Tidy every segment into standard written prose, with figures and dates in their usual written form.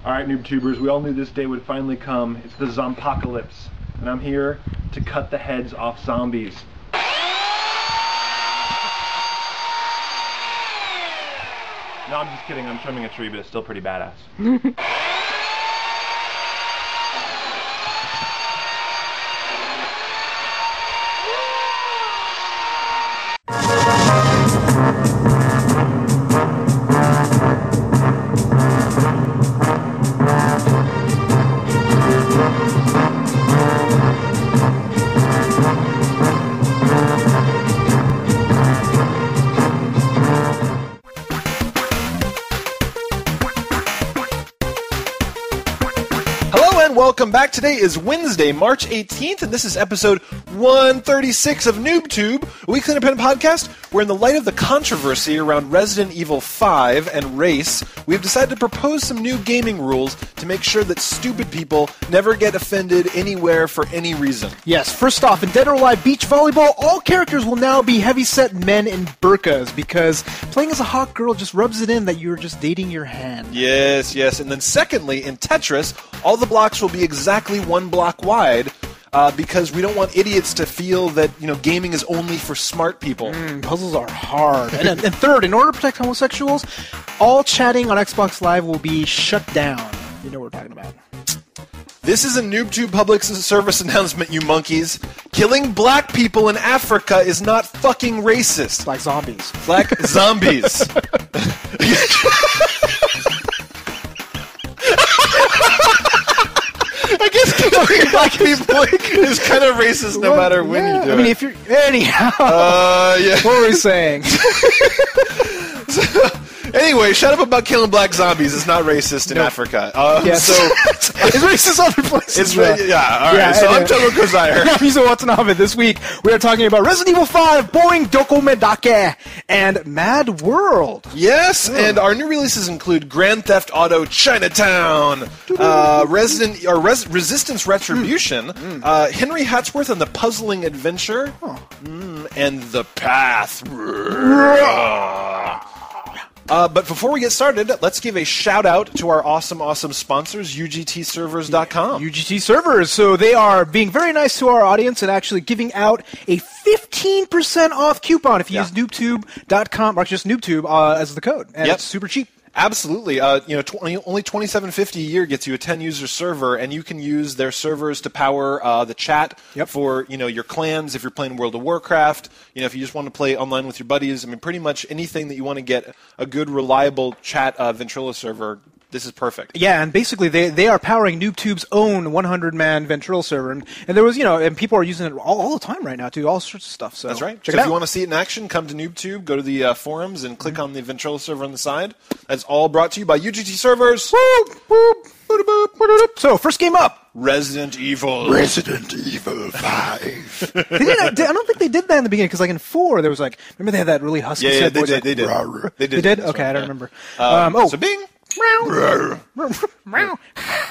Alright, NooBToobers, we all knew this day would finally come. It's the Zompocalypse, and I'm here to cut the heads off zombies. No, I'm just kidding. I'm trimming a tree, but it's still pretty badass. Welcome back. Today is Wednesday, March 18th, and this is episode 136 of NooBTooB, a weekly independent podcast where, in the light of the controversy around Resident Evil 5 and race, we have decided to propose some new gaming rules to make sure that stupid people never get offended anywhere for any reason. Yes, first off, in Dead or Alive Beach Volleyball, all characters will now be heavyset men in burqas, because playing as a hot girl just rubs it in that you're just dating your hand. Yes, yes. And then secondly, in Tetris, all the blocks will be exactly one block wide, because we don't want idiots to feel that, gaming is only for smart people. Puzzles are hard. and third, in order to protect homosexuals, all chatting on Xbox Live will be shut down. You know what we're talking about. This is a NooBTooB public service announcement, you monkeys. Killing black people in Africa is not fucking racist. Like zombies. Like zombies. I guess killing black people is kind of racist no matter when you do it. I mean, if you're... Anyhow. Yeah. What were we saying? Anyway, shut up about killing black zombies. It's not racist in Africa. Yes. So it's racist other places. Yeah, all right. So I'm Tobin and Yuzo. I'm Yuzo Watanabe. This week, we are talking about Resident Evil 5, Boing, Docomodake, and Madworld. Yes, and our new releases include Grand Theft Auto Chinatown, Resistance Retribution, Henry Hatsworth and the Puzzling Adventure, and The Path. But before we get started, let's give a shout-out to our awesome sponsors, UGTservers.com. UGT Servers. So they are being very nice to our audience and actually giving out a 15% off coupon if you use NooBTooB.com, or just NooBTooB as the code. And it's super cheap. Absolutely. Only $27.50 a year gets you a 10-user server, and you can use their servers to power the chat for your clans. If you're playing World of Warcraft, if you just want to play online with your buddies, I mean, pretty much anything that you want to get a good, reliable chat Ventrilo server. This is perfect. Yeah, and basically they are powering NooBTooB's own 100-man Ventrilo server, and there was and people are using it all the time right now too, all sorts of stuff. So that's right. Check so it if out. you want to see it in action, come to NooBTooB, go to the forums, and click on the Ventrilo server on the side. That's all brought to you by UGT Servers. So first game up. Resident Evil 5. I don't think they did that in the beginning, because like in 4 there was remember they had that really husky voice. They did. They did. Okay, I don't remember. So Bing.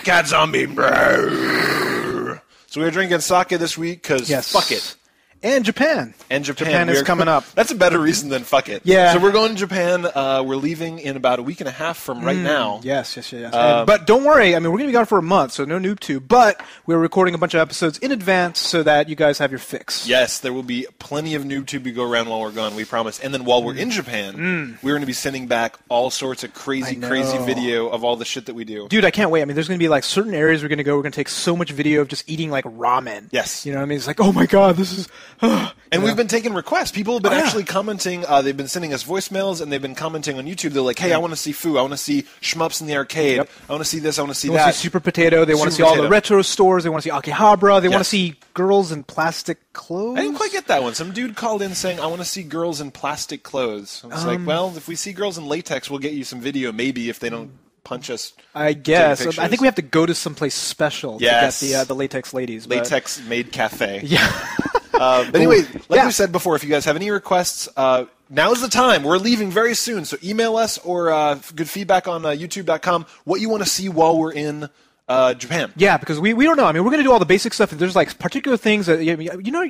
Cat zombie. So we were drinking sake this week because fuck it. And Japan. Japan is coming up. That's a better reason than fuck it. Yeah. So we're going to Japan. We're leaving in about a week and a half from right now. Yes. But don't worry. I mean, we're going to be gone for a month, so no NooBTooB. But we're recording a bunch of episodes in advance so that you guys have your fix. Yes, there will be plenty of NooBTooB to go around while we're gone, we promise. And then while we're in Japan, we're going to be sending back all sorts of crazy video of all the shit that we do. Dude, I can't wait. I mean, there's going to be certain areas we're going to go. We're going to take so much video of just eating ramen. Yes. You know what I mean? It's like, oh my god, this is... And we've been taking requests. People have been actually commenting. They've been sending us voicemails, and they've been commenting on YouTube. They're like, hey, I want to see Foo. I want to see Shmups in the arcade. I want to see this. I want to see that. They want to see Super Potato. They want to see all the retro stores. They want to see Akihabara. They want to see girls in plastic clothes. I didn't quite get that one. Some dude called in saying, I want to see girls in plastic clothes. I was like, well, if we see girls in latex, we'll get you some video, maybe, if they don't punch us. I guess. I think we have to go to someplace special to get the latex ladies. Latex Maid Cafe. Yeah. But anyway, like we said before, if you guys have any requests, now is the time. We're leaving very soon, so email us or good feedback on YouTube.com what you want to see while we're in Japan. Yeah, because we don't know. I mean, we're going to do all the basic stuff. There's like particular things that,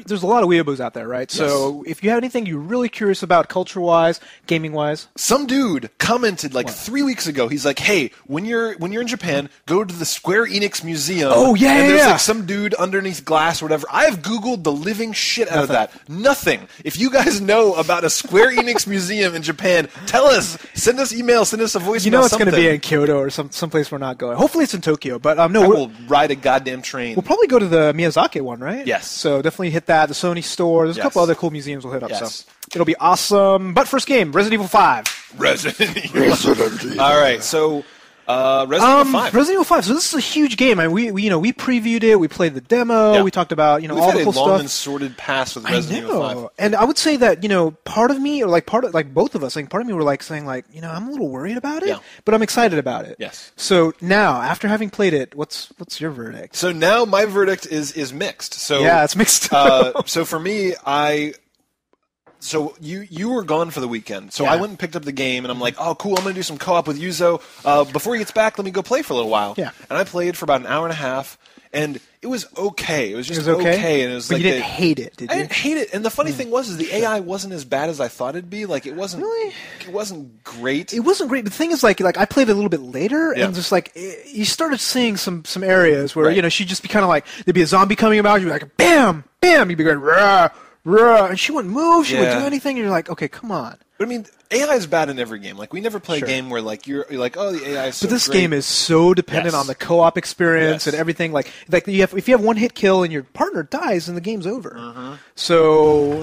there's a lot of weeaboos out there, right? Yes. So if you have anything you're really curious about culture-wise, gaming-wise. Some dude commented like 3 weeks ago. He's like, hey, when you're in Japan, go to the Square Enix Museum. Oh, yeah, and there's yeah. like some dude underneath glass or whatever. I've Googled the living shit out of that. Nothing. If you guys know about a Square Enix Museum in Japan, tell us. Send us email. Send us a voicemail. You know it's going to be in Kyoto or someplace we're not going. Hopefully it's in Tokyo. But no, I will ride a goddamn train. We'll probably go to the Miyazaki one, right? Yes. So definitely hit that. The Sony store. There's a couple other cool museums we'll hit up. Yes. So it'll be awesome. But first game, Resident Evil 5. Resident Evil. All right. So Resident Evil 5. Resident Evil 5. So this is a huge game. I mean, we previewed it. We played the demo. Yeah. We talked about We've all had the cool a long stuff. and sordid past with Resident Evil 5. And I would say that part of me, or part of both of us, part of me were like saying I'm a little worried about it, but I'm excited about it. Yes. So now, after having played it, what's your verdict? So now my verdict is mixed. So yeah, it's mixed. So for me, So you were gone for the weekend, so I went and picked up the game, and I'm like, oh, cool, I'm going to do some co-op with Yuzo. Before he gets back, let me go play for a little while. Yeah. And I played for about an hour and a half, and it was okay. It was just okay. And it was but like you didn't hate it, did you? I didn't hate it, and the funny thing was the AI wasn't as bad as I thought it'd be. Like, it wasn't really? It wasn't great. It wasn't great. The thing is, like I played it a little bit later, and just you started seeing some areas where she'd just be kind of like, there'd be a zombie coming about, you'd be like, bam, bam, you'd be going, rah, rah, and she wouldn't move, she wouldn't do anything, and you're like, okay, come on. But I mean, AI is bad in every game. Like, we never play a game where you're like, oh, the AI is so But this great. game is so dependent on the co-op experience and everything. Like if you have one hit kill and your partner dies, then the game's over. So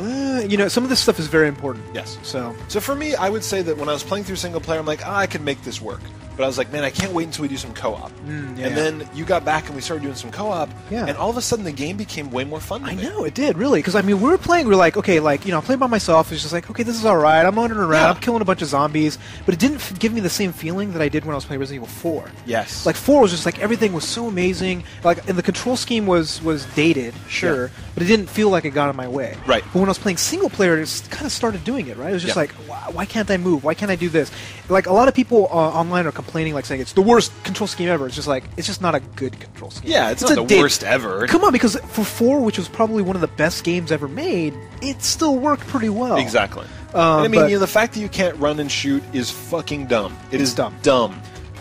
some of this stuff is very important. Yes. So for me, I would say that when I was playing through single player, I'm like, I can make this work. But I was like, man, I can't wait until we do some co-op. And then you got back and we started doing some co-op. Yeah. And all of a sudden, the game became way more fun to me. I know, it did, really. Because, I mean, we were like, okay, I'm playing by myself. It's just like, okay, this is all right. I'm wandering around. I'm killing a bunch of zombies. But it didn't give me the same feeling that I did when I was playing Resident Evil 4. Yes. Like, 4 was just like, everything was so amazing. Like, and the control scheme was dated, sure. But it didn't feel like it got in my way. Right. But when I was playing single player, it kind of started doing it, right? It was just like, why can't I move? Why can't I do this? Like, a lot of people online are complaining, like, saying it's the worst control scheme ever. It's just like, it's just not a good control scheme. Yeah, it's not the worst ever. Come on, because for 4, which was probably one of the best games ever made, it still worked pretty well. Exactly. I mean, the fact that you can't run and shoot is fucking dumb. It's dumb.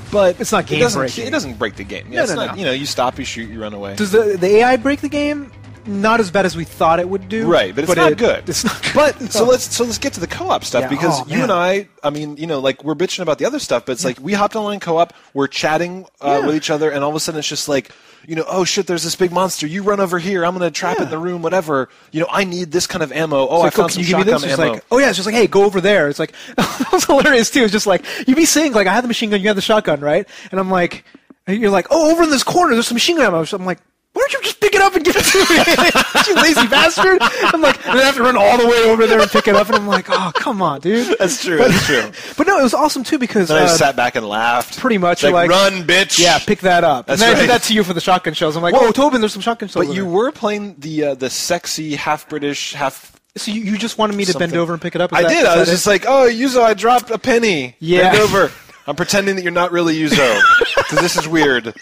But it's not game breaking. It doesn't break the game. No. You stop, you shoot, you run away. Does the AI break the game? Not as bad as we thought it would do. Right, but it's not good. It's not good. But so let's get to the co-op stuff because you and I mean, like we're bitching about the other stuff, but it's like we hopped online co-op, we're chatting with each other, and all of a sudden it's just like, oh shit, there's this big monster. You run over here. I'm gonna trap it in the room. Whatever. I need this kind of ammo. Oh, I found some shotgun ammo. Like, it's just like, hey, go over there. It's like, it was hilarious too. It's just like you'd be saying like, I have the machine gun, you have the shotgun, right? And I'm like, you're like, oh, over in this corner, there's some machine gun ammo. So I'm like, why don't you just pick it up and give it to me? You lazy bastard! I'm like, and I have to run all the way over there and pick it up, and I'm like, oh, come on, dude. That's true. But no, it was awesome too because I just sat back and laughed. Pretty much, like run, bitch. Yeah, pick that up. That's and then right. I did that to you for the shotgun shells. I'm like, oh, Tobin, there's some shotgun shells. But you were playing the sexy half British half. So you just wanted me to bend over and pick it up? I did. I was just like, oh, Yuzo, I dropped a penny. Yeah. Bend over. I'm pretending that you're not really Yuzo because this is weird.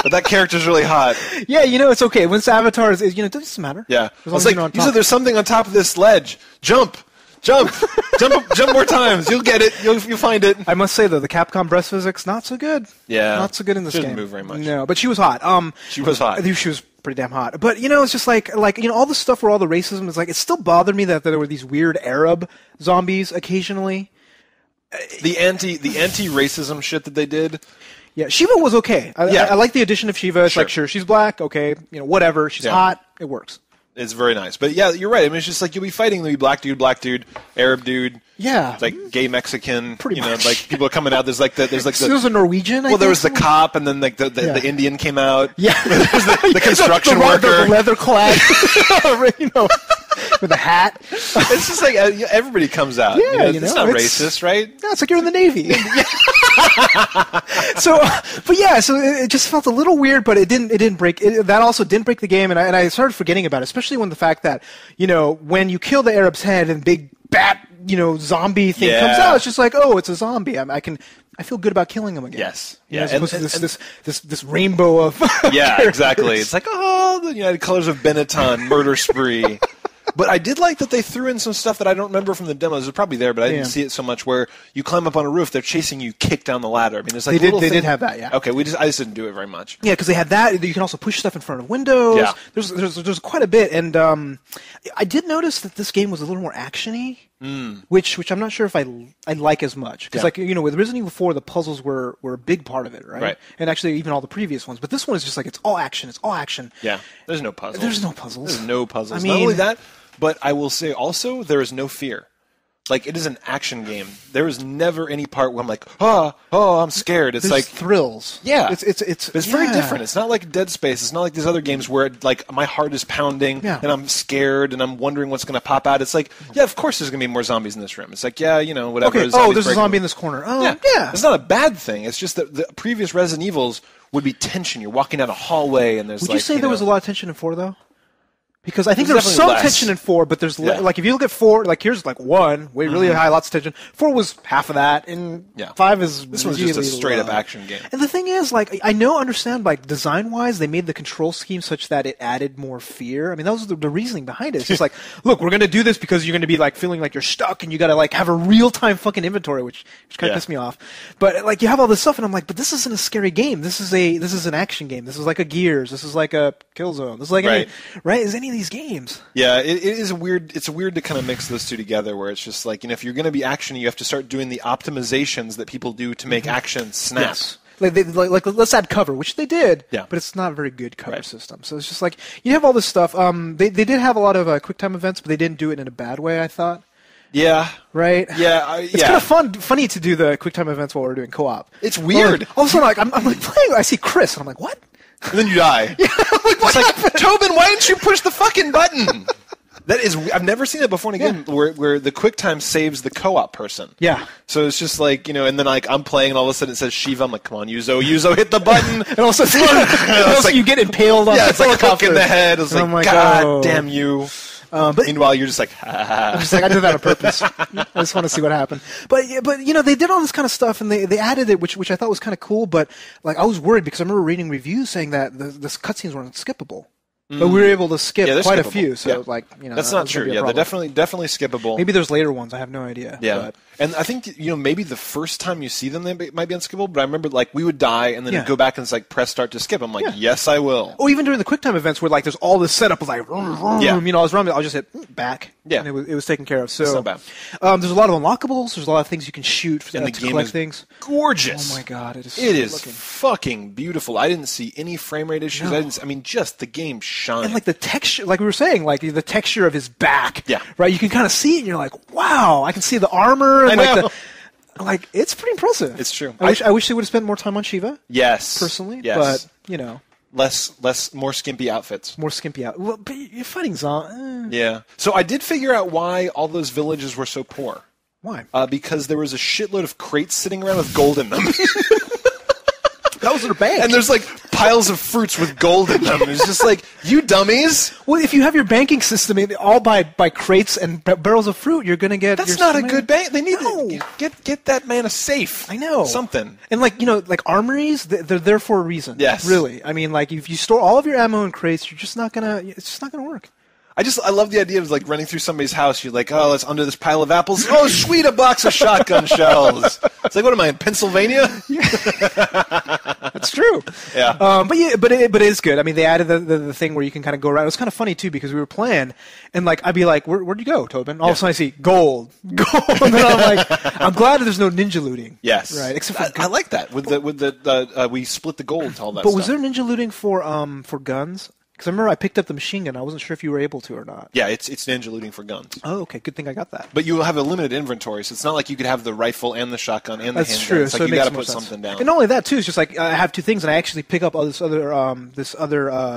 But that character's really hot. Yeah, it's okay. When this avatar is it doesn't matter. Yeah. I was like, Yuzo, there's something on top of this ledge. Jump more times. You'll get it. You'll find it. I must say though, the Capcom breast physics not so good. Yeah. Not so good in this game. She didn't move very much. No, but she was hot. She was hot. She was pretty damn hot. But it's just like all the stuff where all the racism is like, it still bothered me that there were these weird Arab zombies occasionally. The anti-racism shit that they did. Yeah, Shiva was okay. I like the addition of Shiva. It's like, sure, she's black, okay, whatever. She's hot, it works. It's very nice. But yeah, you're right. I mean, it's just like you'll be fighting, there'll be black dude, Arab dude. Yeah. Like gay Mexican. Pretty much. Like people are coming out. There's a Norwegian, there was the cop, and then like the Indian came out. Yeah. There's the construction worker. The leather clad. With a hat. It's just like everybody comes out. Yeah, it's not racist, right? No, it's like you're in the Navy. So it just felt a little weird, but it didn't break. That also didn't break the game, and I started forgetting about it, especially when the fact that when you kill the Arab's head and big bat zombie thing comes out, it's just like, oh, it's a zombie. I can I feel good about killing them again. Yes. You know, Yeah. as opposed to this rainbow of Yeah, characters. exactly. It's like, oh, the United Colors of Benetton, murder spree. But I did like that they threw in some stuff that I don't remember from the demos. It's probably there, but I didn't see it so much. Where you climb up on a roof, they're chasing you, kick down the ladder. I mean, there's like They did have that, yeah. Okay, I just didn't do it very much. Yeah, because they had that. You can also push stuff in front of windows. Yeah. There's quite a bit, and I did notice that this game was a little more actiony, which I'm not sure if I like as much. Because like with Resident Evil 4, the puzzles were a big part of it, right? Right. And actually, even all the previous ones. But this one is just like it's all action. It's all action. Yeah, there's no puzzles. There's no puzzles. There's no puzzles. I mean, not only that, but I will say also there is no fear. Like, it is an action game. There is never any part where I'm like, I'm scared. It's there's like thrills. Yeah, it's very different. It's not like Dead Space. It's not like these other games where like my heart is pounding and I'm scared and I'm wondering what's going to pop out. It's like, yeah, of course there's going to be more zombies in this room. It's like, yeah, whatever. Okay. Zombies There's a break zombie in this corner. Oh, yeah. It's not a bad thing. It's just that the previous Resident Evils would be tension. You're walking down a hallway and there's Would you say there was a lot of tension in 4 though? Because I think There's there was some definitely less. tension in 4, but there's like if you look at 4, like here's like 1, really high, lots of tension. 4 was half of that, and 5 is this one's just a really straight up low. action game. And the thing is, like I understand, like design wise, they made the control scheme such that it added more fear. I mean, that was the reasoning behind it. It's just like, look, we're gonna do this because you're gonna be like feeling like you're stuck, and you gotta like have a real time fucking inventory, which kind of pissed me off. But like you have all this stuff, and I'm like, but this isn't a scary game. This is an action game. This is like a Gears. This is like a Killzone. This is like any of these games. Yeah, it is weird. It's weird to kind of mix those two together, where it's just like, if you're going to be action, you have to start doing the optimizations that people do to make action snap. Yes. Like let's add cover, which they did. Yeah. But it's not a very good cover system. So it's just like you have all this stuff. They did have a lot of QuickTime events, but they didn't do it in a bad way, I thought. Yeah. Right. Yeah. It's kind of funny to do the QuickTime events while we're doing co-op. It's weird. All of a sudden, like I'm like playing. I see Chris, and I'm like, what? And then you die. It's like, Tobin, why didn't you push the fucking button? That is, I've never seen it before in a game where the QuickTime saves the co-op person. Yeah. So it's just like, and then like I'm playing and all of a sudden it says Shiva. I'm like, come on, Yuzo, hit the button. And also, like, you get impaled on the it's like a helicopter. hook in the head. It's like, like, God damn you. But meanwhile, you're just like, I'm just like, I did that on purpose. I just want to see what happened. But they did all this kind of stuff, and they added it, which I thought was kind of cool. But like, I was worried because I remember reading reviews saying that the cutscenes weren't skippable. But we were able to skip quite a few. So that's not true. Yeah, they're definitely skippable. Maybe there's later ones. I have no idea. Yeah. But. And I think, maybe the first time you see them, they might be unskippable, but I remember, like, we would die, and then it'd go back and it's like, press start to skip. I'm like, yes, I will. Oh, even during the QuickTime events where, like, there's all this setup of, like, I was running, I'll just hit back. Yeah. And it was taken care of. So, it's not bad. There's a lot of unlockables. There's a lot of things you can shoot and to collect things. Gorgeous. Oh, my God. It is fucking beautiful. I didn't see any frame rate issues. No. Just the game shines. And, like, the texture, like we were saying, like, the texture of his back. Yeah. Right? You can kind of see it, and you're like, wow, I can see the armor. And, I know. Like, it's pretty impressive. It's true. I wish they would have spent more time on Shiva. Yes. Personally. Yes. But, more skimpy outfits. More skimpy out. Well, but you're fighting zombies. Yeah. So I did figure out why all those villages were so poor. Why? Because there was a shitload of crates sitting around with gold in them. Those are bad. And there's like piles of fruits with gold in them. It's just like, you dummies. Well, if you have your banking system all by crates and barrels of fruit, you're going to get... That's not a good bank. They need to get that man a safe. I know. Something. And like, like armories, they're there for a reason. Yes. Really. I mean, like, if you store all of your ammo in crates, it's just not going to work. I love the idea of like running through somebody's house. You're like, oh, it's under this pile of apples. Oh, sweet, a box of shotgun shells. It's like, what am I in Pennsylvania? That's true. Yeah. But it is good. I mean, they added the thing where you can kind of go around. It was kind of funny too because we were playing, and like I'd be like, where'd you go, Tobin? All of a sudden I see gold, and then I'm like, I'm glad there's no ninja looting. Yes. Right. Except for I like that with the we split the gold to all that. But stuff. was there ninja looting for guns? Because I remember I picked up the machine gun. I wasn't sure if you were able to or not. Yeah, it's ninja looting for guns. Oh, okay. Good thing I got that. But you will have a limited inventory, so it's not like you could have the rifle and the shotgun and the handgun. That's true. It's like so you got to put something down. And not only that, too, it's just like I have two things, and I actually pick up all this other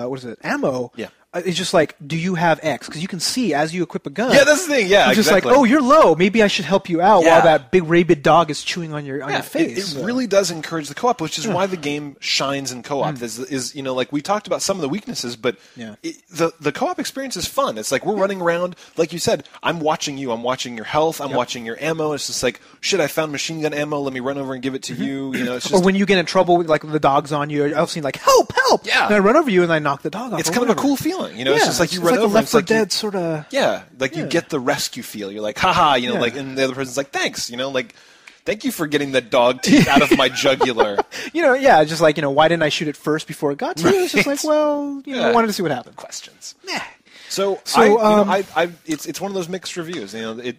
what is it, ammo. Yeah. it's just like, do you have X? Because you can see as you equip a gun. Yeah, that's the thing. Yeah, it's just exactly. like, oh, you're low. Maybe I should help you out Yeah. while that big rabid dog is chewing on your face. It really does encourage the co-op, which is why the game shines in co-op. Is like we talked about some of the weaknesses, but the co-op experience is fun. It's like we're running around, like you said. I'm watching you. I'm watching your health. I'm watching your ammo. It's just like, shit, I found machine gun ammo. Let me run over and give it to you. You know, it's just, or when you get in trouble, like the dog's on you, I've seen like help. Yeah. And I run over you and I knock the dog off. It's kind of a cool feeling, you know. It's just like you run like over. A Left it's 4 like Dead sort of. Yeah, like you get the rescue feel. You're like, haha, you know, like, and the other person's like, thanks, you know, like, thank you for getting that dog teeth out of my jugular. You know, just like, you know, why didn't I shoot it first before it got to you? It's just like, well, you know, I wanted to see what happened. Questions. Yeah. So it's one of those mixed reviews. You know,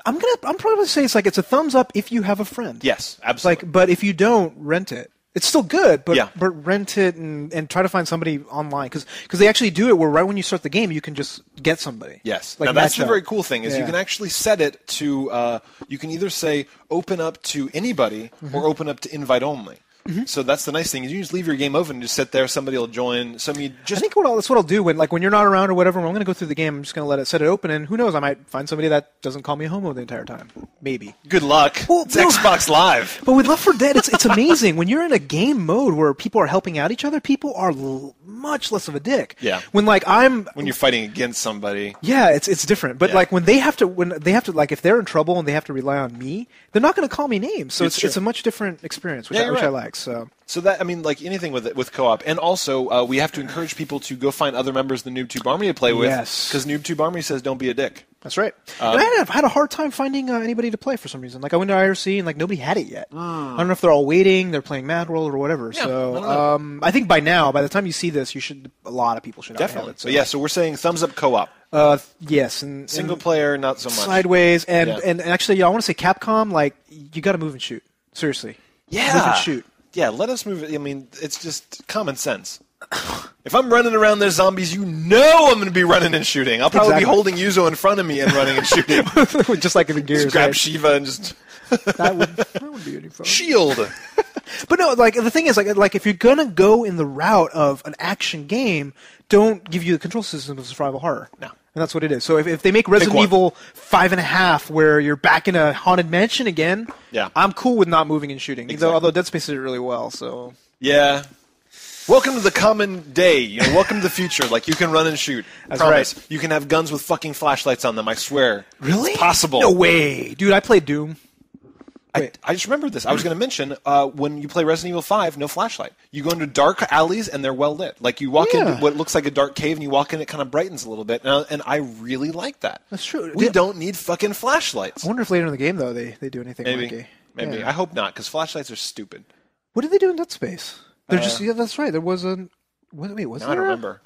I'm probably gonna say it's a thumbs up if you have a friend. Yes, absolutely. Like, but if you don't, rent it. It's still good, but Yeah. but rent it and try to find somebody online because they actually do it where right when you start the game you can just get somebody. Yes. Like now that's the match up. very cool thing is you can actually set it to you can either say open up to anybody or open up to invite only. So that's the nice thing is you just leave your game open and just sit there. Somebody will join. I think that's what I'll do when you're not around or whatever. I'm going to go through the game. I'm just going to set it open, and who knows? I might find somebody that doesn't call me a homo the entire time. Maybe. Good luck. Well, it's Xbox Live. But with Left 4 Dead, it's amazing when you're in a game mode where people are helping out each other. People are much less of a dick. Yeah. When when you're fighting against somebody. Yeah, it's different. But when they have to like if they're in trouble and they have to rely on me, they're not going to call me names. So it's a much different experience, which I like. So that, I mean, like anything with co-op. And also, we have to encourage people to go find other members of the NooBTooB Army to play with. Yes. Because NooBTooB Army says don't be a dick. That's right. And I had a hard time finding anybody to play for some reason. Like, I went to IRC and, nobody had it yet. I don't know if they're all waiting, they're playing Madworld or whatever. Yeah, so, I think by the time you see this, a lot of people should Definitely. have it. So. But yeah, so we're saying thumbs up co-op. Yes. And Single player, not so much. Sideways. And actually, I want to say Capcom, you got to move and shoot. Seriously. Yeah. Move and shoot. Yeah, let us move it. I mean, it's just common sense. If I'm running around there, zombies, I'm going to be running and shooting. I'll probably be holding Yuzo in front of me and running and shooting. Just like in the Gears. Just grab Shiva and just... that would be any fun. Shield! But no, the thing is, if you're going to go in the route of an action game, don't give you the control system of survival horror. No. And that's what it is. So if they make Resident Evil 5.5 where you're back in a haunted mansion again, I'm cool with not moving and shooting. Exactly. Although Dead Space did it really well, so... Yeah. Welcome to the common day. Welcome to the future. You can run and shoot. That's Promise. right. You can have guns with fucking flashlights on them, I swear. Really? It's possible. No way. Dude, I played Doom. I just remembered this. I was going to mention, when you play Resident Evil 5, no flashlight. You go into dark alleys, and they're well lit. You walk into what looks like a dark cave, and you walk in, it kind of brightens a little bit. And I really like that. That's true. We don't need fucking flashlights. I wonder if later in the game, though, they do anything Maybe. Maybe. Yeah. I hope not, because flashlights are stupid. What did they do in Dead Space? They're that's right. There was a... Wait, was there? I don't remember.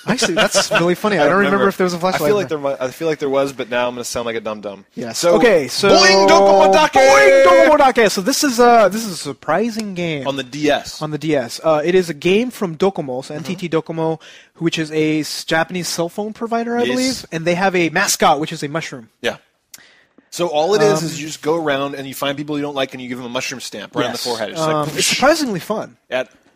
Actually, that's really funny. I don't remember if there was a flashlight. I feel like there was, but now I'm going to sound like a dum-dum. Yeah. So, Boing Docomodake! Boing Docomodake! So this is a surprising game. On the DS. On the DS. It is a game from Docomo, so NTT Docomo, which is a Japanese cell phone provider, I believe. And they have a mascot, which is a mushroom. Yeah. So all it is you just go around and you find people you don't like and you give them a mushroom stamp right on the forehead. It's surprisingly fun.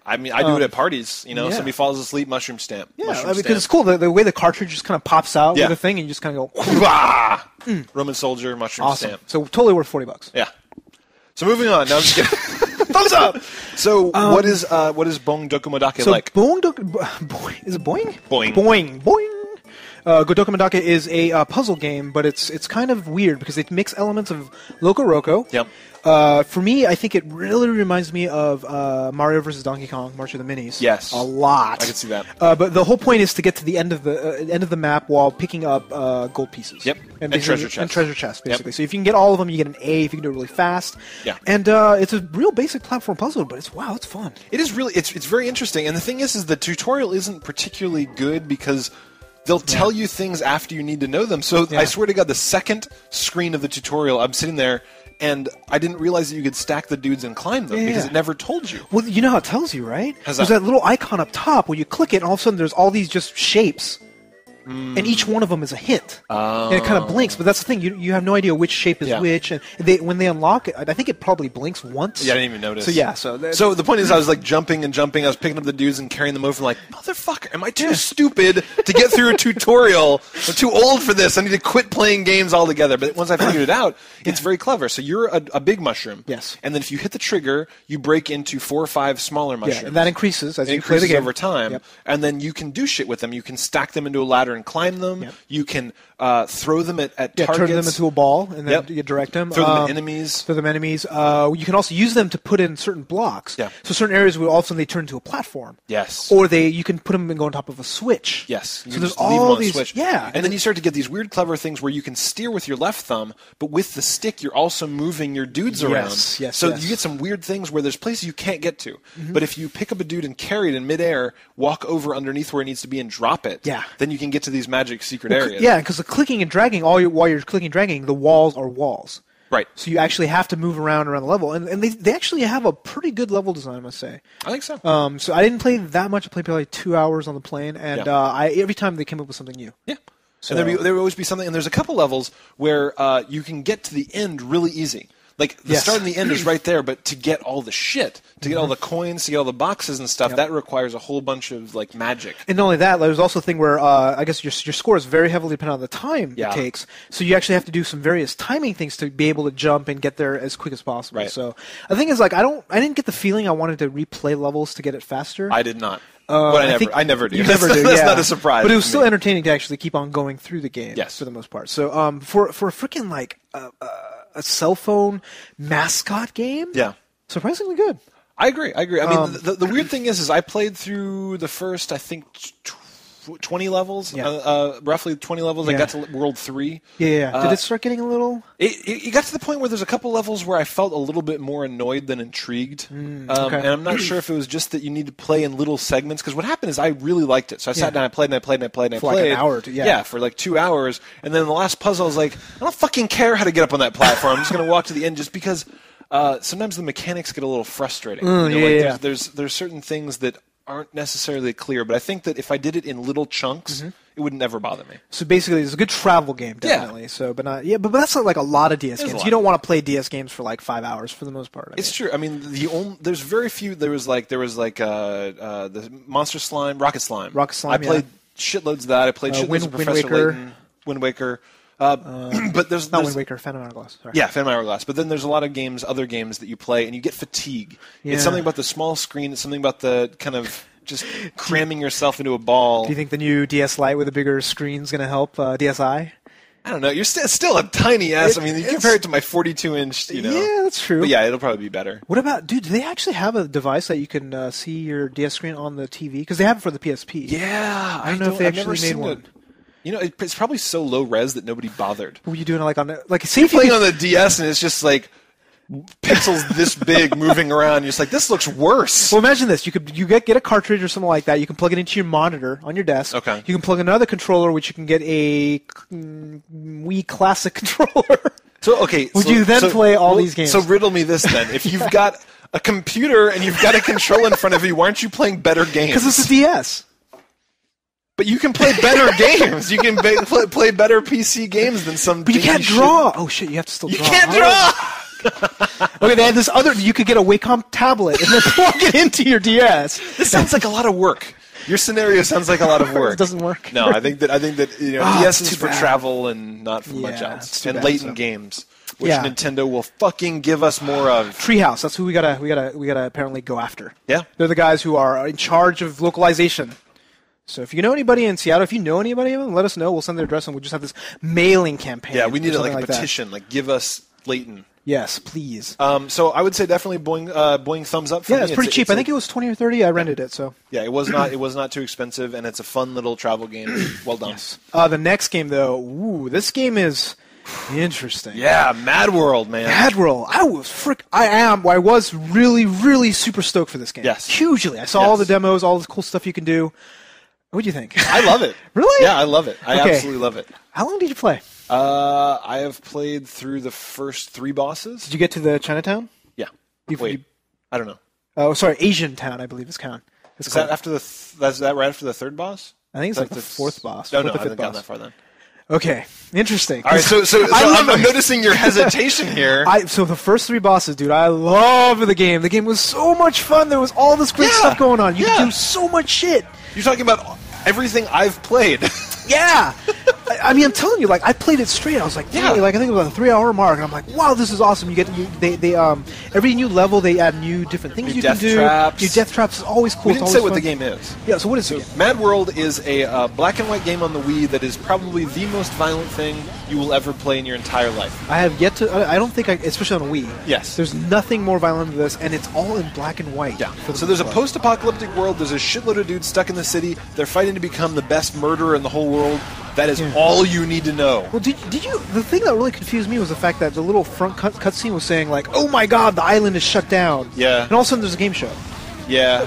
I do it at parties. Somebody falls asleep, mushroom stamp. Yeah, because it's cool. The way the cartridge just kind of pops out with the thing, and you just kind of go... Roman soldier, mushroom stamp. So totally worth $40. Yeah. So moving on. Now I'm just kidding. Thumbs up! So what is Boing Docomodake like? Is it Boing? Boing. Boing. Dokomodake is a puzzle game, but it's kind of weird because it mixes elements of Loco Roco. Yep. For me, I think it really reminds me of Mario vs. Donkey Kong, March of the Minis. Yes. A lot. I can see that. But the whole point is to get to the end of the map while picking up gold pieces. Yep. And treasure chests. And treasure chests, basically. Yep. So if you can get all of them, you get an A. If you can do it really fast. Yeah. And it's a real basic platform puzzle, but it's fun. It is really, it's very interesting. And the thing is the tutorial isn't particularly good because they'll tell you things after you need to know them. So I swear to God, the second screen of the tutorial, I'm sitting there, and I didn't realize that you could stack the dudes and climb them because it never told you. Well, you know how it tells you, right? How's There's that? that little icon up top where you click it, and all of a sudden there's all these just shapes. and each one of them is a hint. And it kind of blinks, but that's the thing. You have no idea which shape is which, and when they unlock it, I think it probably blinks once. Yeah, I didn't even notice. So yeah, so the point is, I was like jumping and jumping. I was picking up the dudes and carrying them over. Like, motherfucker, am I too stupid to get through a tutorial? I'm too old for this. I need to quit playing games altogether. But once I figured it out, it's very clever. So you're a big mushroom. Yes. And then if you hit the trigger, you break into 4 or 5 smaller mushrooms. Yeah, and that increases as you play the increases game over time. Yep. And then you can do shit with them. You can stack them into a ladder and climb them. Yep. You can throw them at targets. Turn them into a ball, and then you direct them. Throw them at enemies. Throw them at enemies. You can also use them to put in certain blocks. Yeah. So certain areas will all of a sudden they turn into a platform. Yes. Or you can put them and go on top of a switch. Yes. So there's all these. Switch. Yeah. And then you start to get these weird, clever things where you can steer with your left thumb, but with the stick, you're also moving your dudes around. Yes. So you get some weird things where there's places you can't get to. But if you pick up a dude and carry it in midair, walk over underneath where it needs to be and drop it, then you can get to these magic secret areas. Yeah, because the clicking and dragging, while you're clicking and dragging, the walls are walls. Right. So you actually have to move around the level. And they actually have a pretty good level design, I must say. I think so. So I didn't play that much. I played probably 2 hours on the plane, and every time they came up with something new. Yeah. So, and there would always be something, and there's a couple levels where you can get to the end really easy. Like, the start and the end is right there, but to get all the shit, to get all the coins, to get all the boxes and stuff, that requires a whole bunch of, like, magic. And not only that, there's also a thing where, I guess your score is very heavily dependent on the time it takes. So you actually have to do some various timing things to be able to jump and get there as quick as possible. Right. So the thing is, like, I didn't get the feeling I wanted to replay levels to get it faster. I did not. But I never do. You never do. That's not a surprise. But it was still entertaining to actually keep on going through the game. Yes. For the most part. So for a freaking like a cell phone mascot game. Yeah. Surprisingly good. I agree. I mean, the weird thing is I played through the first, I think, 20 levels, roughly 20 levels. I got to World 3. Yeah. Did it start getting a little? It got to the point where there's a couple levels where I felt a little bit more annoyed than intrigued. And I'm not sure if it was just that you need to play in little segments, because what happened is I really liked it. So I sat down, I played, and I played, and I played, and I played. For like an hour. Yeah, for like 2 hours. And then the last puzzle, I was like, I don't fucking care how to get up on that platform. I'm just going to walk to the end just because sometimes the mechanics get a little frustrating. There's certain things that aren't necessarily clear, but I think that if I did it in little chunks, it would never bother me. So basically, it's a good travel game, definitely. So, but not, but that's not like a lot of DS games. You don't want to play DS games for like 5 hours for the most part. It's true. I mean, there's very few. There was like the Monster Slime, Rocket Slime. I played shitloads of that. I played shitloads of Professor Layton, Wind Waker. But there's not Wind Waker, Phantom Hourglass. Sorry. Yeah, Phantom Hourglass. But then there's a lot of other games that you play, and you get fatigue. Yeah. It's something about the small screen. It's something about the kind of just cramming yourself into a ball. Do you think the new DS Lite with a bigi screen is going to help DSi? I don't know. You're still a tiny ass. I mean, you compare it to my 42-inch, you know. Yeah, that's true. But yeah, it'll probably be better. What about, dude, do they actually have a device that you can see your DS screen on the TV? Because they have it for the PSP. Yeah. I don't know if they actually made one. You know, it's probably so low res that nobody bothered. What were you doing like on the, like, say if playing on the DS and it's just like pixels this big moving around. You're just like, this looks worse. Well, imagine this: you get a cartridge or something like that. You can plug it into your monitor on your desk. Okay. You can plug another controller, which you can get a Wii Classic controller. So okay, would you then play all these games? So riddle me this then: if you've got a computer and you've got a controller in front of you, why aren't you playing better games? Because it's a DS. But you can play better games. You can play better PC games than some. But you can't draw. Oh shit! You have to still draw. You can't draw. Okay, they had this other. You could get a Wacom tablet and then plug it into your DS. This sounds like a lot of work. Your scenario sounds like a lot of work. It doesn't work. No, I think that DS is for travel and not for much else. And latent games, which Nintendo will fucking give us more of. Treehouse. That's who we gotta apparently go after. Yeah, they're the guys who are in charge of localization. So if you know anybody in Seattle, if you know anybody of them, let us know. We'll send their address and we'll just have this mailing campaign. Yeah, we need a petition. Like, give us Layton. Yes, please. So I would say definitely Boing thumbs up for me. Yeah, it's pretty cheap. I think it was 20 or 30. I rented it. So yeah, it was not too expensive, and it's a fun little travel game. Well done. Yes. The next game though, this game is interesting. Yeah, Madworld, man. Madworld. I was really, really super stoked for this game. Yes. Hugely. I saw all the demos, all the cool stuff you can do. What do you think? I love it. Really? Yeah, I love it. I absolutely love it. How long did you play? I have played through the first 3 bosses. Did you get to the Chinatown? Yeah. Wait, I don't know. Oh, sorry, Asian Town, I believe it's count. Is that after that's that right after the 3rd boss? I think it's like the fourth boss. No, Fourth or I fifth haven't gotten boss. that far then. Okay, interesting. All right, so I'm noticing your hesitation here. So the first 3 bosses, dude, I love the game. The game was so much fun. There was all this great stuff going on. You could do so much shit. You're talking about everything I've played. Yeah. I mean, I'm telling you, like, I played it straight. I was like, yeah, like, I think it was a 3-hour mark, and I'm like, wow, this is awesome. Every new level, they add new different things you can do. Traps. New death traps is always cool. We didn't say what the game is. Yeah, so what is it? Madworld is a black and white game on the Wii that is probably the most violent thing you will ever play in your entire life. I have yet to, I don't think, especially on a Wii. Yes. There's nothing more violent than this, and it's all in black and white. Yeah. So there's a post-apocalyptic world. There's a shitload of dudes stuck in the city. They're fighting to become the best murderer in the whole world. That is all you need to know. Well, did you? The thing that really confused me was the fact that the little front cutscene was saying like, "Oh my God, the island is shut down." Yeah. And all of a sudden, there's a game show. Yeah.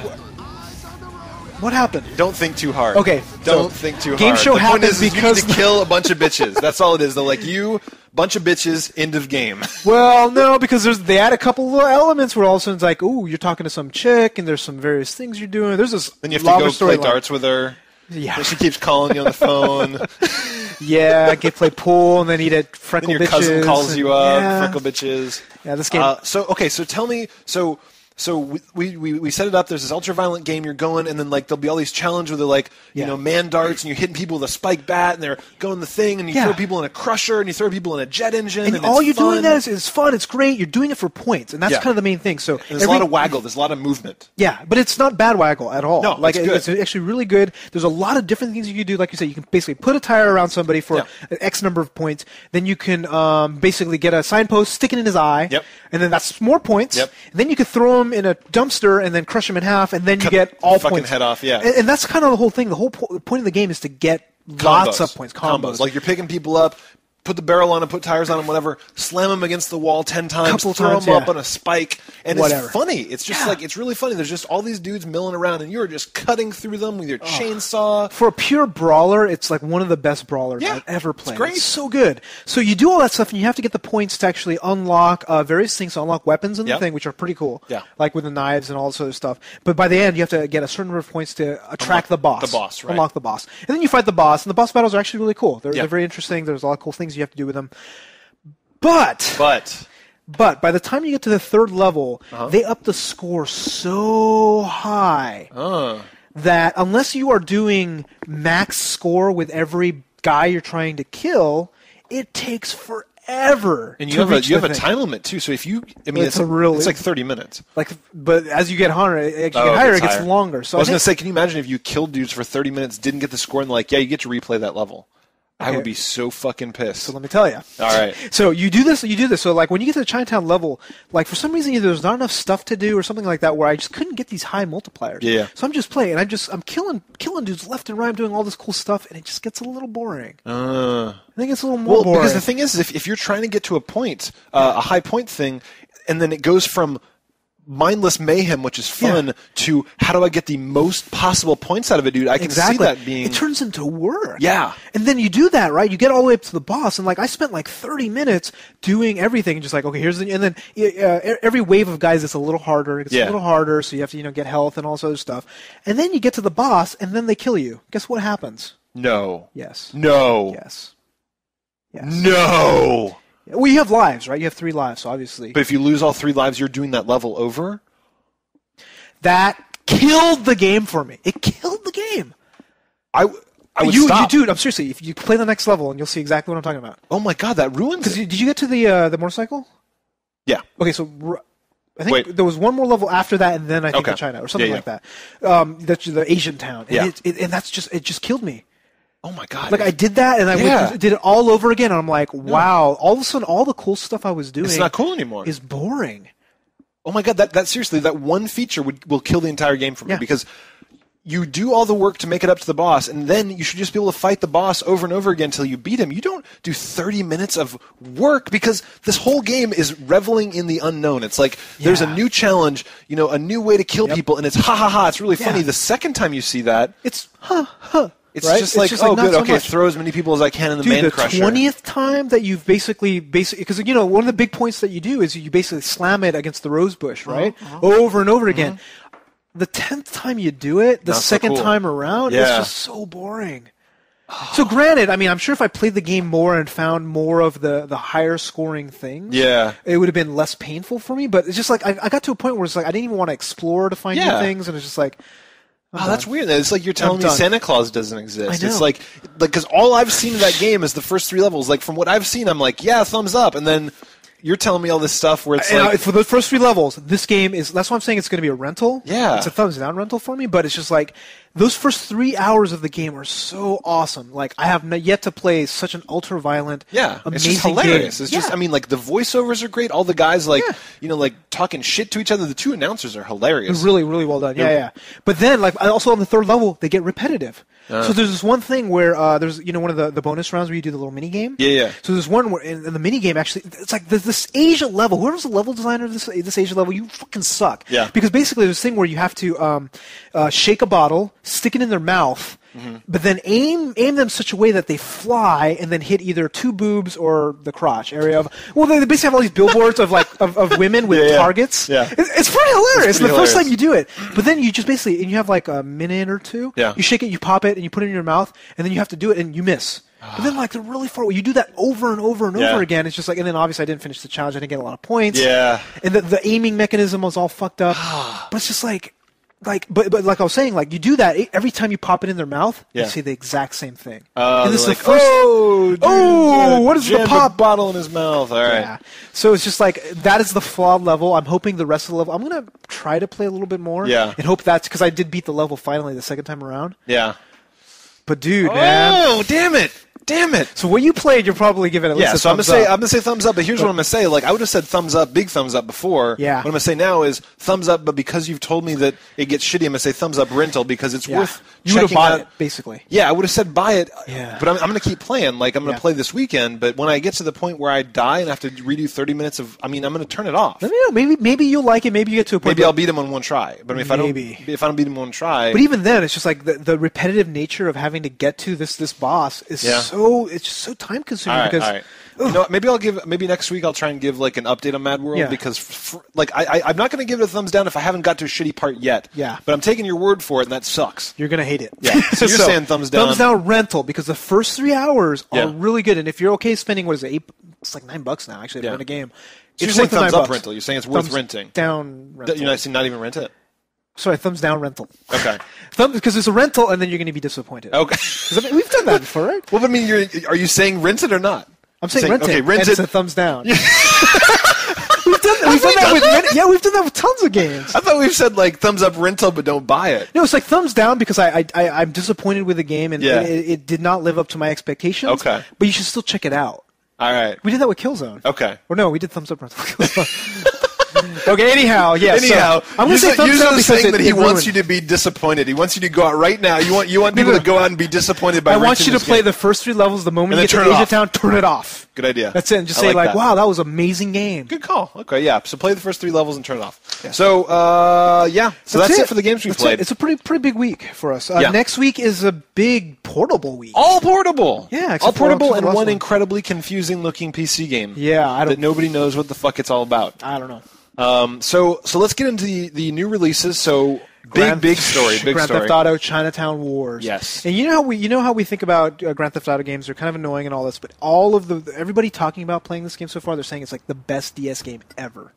What happened? Don't think too hard. Okay. Don't think too hard. Game show happened because because you need to kill a bunch of bitches. That's all it is. They're like, you, bunch of bitches, end of game. Well, no, because they add a couple little elements where all of a sudden it's like, ooh, you're talking to some chick, and there's some various things you're doing. There's this. Then you have to go play storyline. darts with her. Yeah. And she keeps calling you on the phone. Yeah, get play pool, and then eat at freckle Then your bitches. cousin calls you up, Yeah. freckle bitches. Yeah, this game. So tell me, so we set it up. There's this ultra-violent game you're going, and then like there'll be all these challenges where they're like, you know, man darts, and you're hitting people with a spike bat, and they're going the thing, and you throw people in a crusher, and you throw people in a jet engine, and all it's you're fun. doing that is fun. It's great. You're doing it for points, and that's kind of the main thing. So there's a lot of waggle. There's a lot of movement. Yeah, but it's not bad waggle at all. No, like it's good. It's actually really good. There's a lot of different things you can do. Like you said, you can basically put a tire around somebody for an X number of points. Then you can basically get a signpost, stick it in his eye, and then that's more points. Yep. And then you could throw him in a dumpster and then crush him in half, and then you get all fucking points. head off. Yeah, and that's kind of the whole thing. The whole point of the game is to get lots of points. Combos. Like you're picking people up, put the barrel on them, put tires on them, whatever, slam them against the wall 10 times, throw them up on a spike, and it's funny. It's just like, it's really funny. There's just all these dudes milling around, and you're just cutting through them with your chainsaw. For a pure brawler, it's like one of the best brawlers I've ever played. It's great. It's so good. So you do all that stuff, and you have to get the points to actually unlock various things, to unlock weapons and the thing, which are pretty cool. Yeah. Like with the knives and all this other stuff. But by the end, you have to get a certain number of points to attract the boss. The boss, right. Unlock the boss. And then you fight the boss, and the boss battles are actually really cool. They're very interesting. There's a lot of cool things you have to do with them. But by the time you get to the third level, they up the score so high that unless you are doing max score with every guy you're trying to kill, it takes forever. And you have a time limit too. So if you, it's like 30 minutes. But as you get higher, it gets longer. So I was going to say, can you imagine if you killed dudes for 30 minutes, didn't get the score, and like, you get to replay that level? I would be so fucking pissed. So let me tell you. All right. So you do this. So like when you get to the Chinatown level, like for some reason either there's not enough stuff to do or something like that, where I just couldn't get these high multipliers. Yeah. So I'm just playing, and I'm killing dudes left and right. I'm doing all this cool stuff, and it just gets a little boring. I think it's a little more boring. Because the thing is if you're trying to get to a point, a high point thing, and then it goes from mindless mayhem, which is fun, to how do I get the most possible points out of it, dude? I can see that being... It turns into work. Yeah. And then you do that, right? You get all the way up to the boss, and like I spent like 30 minutes doing everything, just like, okay, here's the... And then every wave of guys is a little harder. It gets a little harder, so you have to, get health and all this other stuff. And then you get to the boss, and then they kill you. Guess what happens? No. Yes. No. Yes. No. Well, you have lives, right? You have 3 lives, so obviously. But if you lose all 3 lives, you're doing that level over? That killed the game for me. It killed the game. I would stop. Dude, I'm seriously, if you play the next level, and you'll see exactly what I'm talking about. Oh my God, that ruins it. Did you get to the motorcycle? Yeah. Okay, so I think there was one more level after that, and then I think the China, or something like that. That's the Asian town. And and it just killed me. Oh my God! Like I did that, and I did it all over again. And I'm like, wow! All of a sudden, all the cool stuff I was doing, it's not cool anymore. Is boring. Oh my God! That seriously, that one feature will kill the entire game for me because you do all the work to make it up to the boss, and then you should just be able to fight the boss over and over again until you beat him. You don't do 30 minutes of work because this whole game is reveling in the unknown. It's like there's a new challenge, a new way to kill people, and it's ha ha ha. It's really funny. The second time you see that, it's ha ha. It's just like, oh, good, okay, throw as many people as I can in the man crusher. The 20th time that you've basically, because, one of the big points that you do is you basically slam it against the rose bush, right? Over and over again. the 10th time you do it, the Not so second cool. time around, it's just so boring. So granted, I mean, I'm sure if I played the game more and found more of the higher scoring things, it would have been less painful for me. But it's just like I got to a point where it's like I didn't even want to explore to find new things, and it's just like, that's weird. It's like you're telling me Santa Claus doesn't exist. I know. It's like because all I've seen of that game is the first 3 levels. Like from what I've seen, I'm like, yeah, thumbs up, and then you're telling me all this stuff where it's like for the first 3 levels, this game is. That's why I'm saying it's going to be a rental. Yeah, it's a thumbs down rental for me. But it's just like those first 3 hours of the game are so awesome. Like I have yet to play such an ultra violent, amazing it's just hilarious. game. It's just, I mean, like the voiceovers are great. All the guys like like talking shit to each other. The 2 announcers are hilarious. They're really, really well done. Yeah. But then, like also on the 3rd level, they get repetitive. So there's this one thing where there's one of the bonus rounds where you do the little mini game. Yeah. So there's one where in the mini game actually it's like this Asia level. Whoever's the level designer of this Asia level, you fucking suck. Yeah. Because basically there's this thing where you have to shake a bottle, stick it in their mouth, but then aim them in such a way that they fly and then hit either 2 boobs or the crotch area of. Well, they basically have all these billboards of like of women with targets. Yeah. It's pretty hilarious. It's pretty the first hilarious. time you do it, but then you just basically and you have like a minute or 2. Yeah. You shake it, you pop it, and you put it in your mouth, and then you have to do it, and you miss. But then, like, they're really far away. You do that over and over and over again. It's just like, and then obviously I didn't finish the challenge. I didn't get a lot of points. Yeah. And the aiming mechanism was all fucked up. But it's just like, but like I was saying, like, you do that every time you pop it in their mouth, you say the exact same thing. And this is like, the first. What is the jammed pop? a bottle in his mouth. All right. Yeah. So it's just like, that is the flawed level. I'm hoping the rest of the level, I'm going to try to play a little bit more. Yeah. And hope that's, because I did beat the level finally the second time around. Yeah. But dude, man. Oh, damn it. Damn it! So what you played, you're probably giving it at least a so I'm thumbs gonna up. say thumbs up, but here's what I'm gonna say. Like I would have said thumbs up, big thumbs up before. Yeah. What I'm gonna say now is thumbs up, but because you've told me that it gets shitty, I'm gonna say thumbs up rental because it's worth. You would have checking bought out. it, basically. Yeah, I would have said buy it. Yeah. But I'm gonna keep playing. Like I'm gonna play this weekend. But when I get to the point where I die and I have to redo 30 minutes of, I'm gonna turn it off. Let me know. Maybe you'll like it. Maybe you get to a point. Maybe I'll beat him on one try. But if I don't beat him on one try. But even then, it's just like the repetitive nature of having to get to this boss is it's just so time consuming. All right. You know what, maybe next week I'll try and give like an update on Madworld because I'm not going to give it a thumbs down if I haven't got to a shitty part yet. Yeah. But I'm taking your word for it, and that sucks. You're going to hate it. Yeah. So you're saying thumbs down. Thumbs down rental because the first 3 hours are really good, and if you're okay spending it's like $9 now actually to rent a game. So you're saying thumbs up rental. You're saying it's worth renting. Down rental. You're not even rent it. Sorry, thumbs down rental. Okay. Because it's a rental, and then you're going to be disappointed. Okay. We've done that before, right? Well, I mean, are you saying rent it or not? I'm saying rent it. Okay, rent and it. It's a thumbs down. We've done that with we've done that with tons of games. I thought we've said like thumbs up rental, but don't buy it. No, it's like thumbs down because I'm disappointed with the game and it did not live up to my expectations. Okay. But you should still check it out. All right. We did that with Killzone. Okay. Or no, we did thumbs up rental. Okay, anyhow, I'm going to say thumbs down because saying that he wants ruined. you to be disappointed. He wants you to go out right now. You want people to go out and be disappointed by I want you to play game. the first 3 levels the moment And you then get to turn it Asia Town, turn it off. Good idea. That's it. And just I say like that. wow, that was an amazing game. Good call. Okay, yeah. So play the first 3 levels and turn it off. Yeah. So, So that's it for the games we played. It's a pretty big week for us. Next week is a big portable week. All portable. Yeah, all portable and one one incredibly confusing looking PC game. Yeah, that nobody knows what the fuck it's all about. I don't know. So let's get into the new releases. So big story. Grand Theft Auto Chinatown Wars. Yes. And you know how we think about Grand Theft Auto games. They're kind of annoying and all this, but everybody talking about playing this game so far, they're saying it's like the best DS game ever.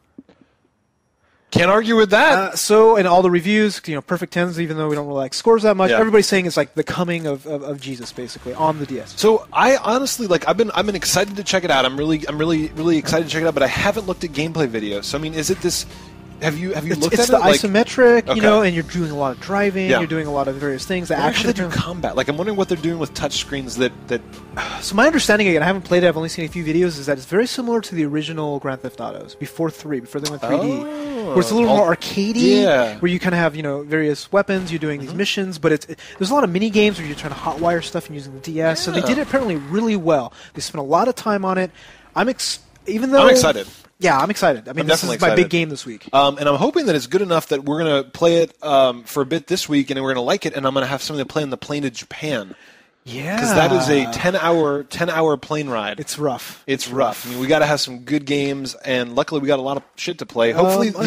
Can't argue with that. And all the reviews, perfect 10s, even though we don't really like scores that much. Yeah. Everybody's saying it's like the coming of Jesus, basically, on the DS. So I honestly I've been excited to check it out. I'm really excited to check it out, but I haven't looked at gameplay videos. So I mean, is it this? Have you looked at it? It's the isometric, and you're doing a lot of driving. Yeah. You're doing a lot of various things. The action. How do they do combat? Like I'm wondering what they're doing with touch screens that. So my understanding, again, I haven't played it. I've only seen a few videos. Is that it's very similar to the original Grand Theft Autos before they went 3D, where it's a little more arcadey, where you kind of have various weapons. You're doing these missions, but there's a lot of mini games where you're trying to hotwire stuff and using the DS. Yeah. So they did it apparently really well. They spent a lot of time on it. I'm excited. Yeah, I'm excited. I mean, this is my big game this week. And I'm hoping that it's good enough that we're going to play it for a bit this week, and we're going to like it, and I'm going to have something to play on the plane to Japan. Yeah. Because that is a 10-hour plane ride. It's rough. It's rough. I mean, we got to have some good games, and luckily we got a lot of shit to play. Hopefully some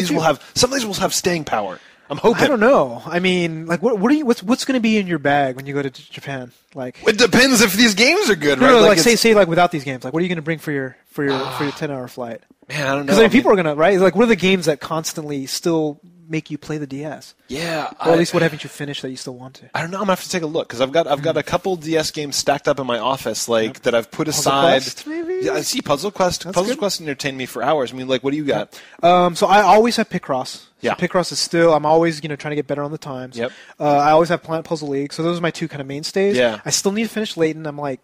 of these will have staying power. I'm hoping. I don't know. I mean, like, what's going to be in your bag when you go to Japan? Like, it depends if these games are good, no, right? No, like say like without these games, like, what are you going to bring for your 10-hour flight? Man, I don't know. Because I mean, people are going to, right? Like, what are the games that constantly still make you play the DS? Yeah. Or at least what haven't you finished that you still want to? I don't know. I'm gonna have to take a look because I've got a couple DS games stacked up in my office, like that I've put aside. Quest, maybe? Yeah, I see Puzzle Quest. That's Puzzle good. Quest entertained me for hours. I mean, like, what do you got? So I always have Picross. Yeah. So Picross is still. I'm always trying to get better on the times. Yep. I always have Planet Puzzle League. So those are my two kind of mainstays. Yeah. I still need to finish Layton. I'm like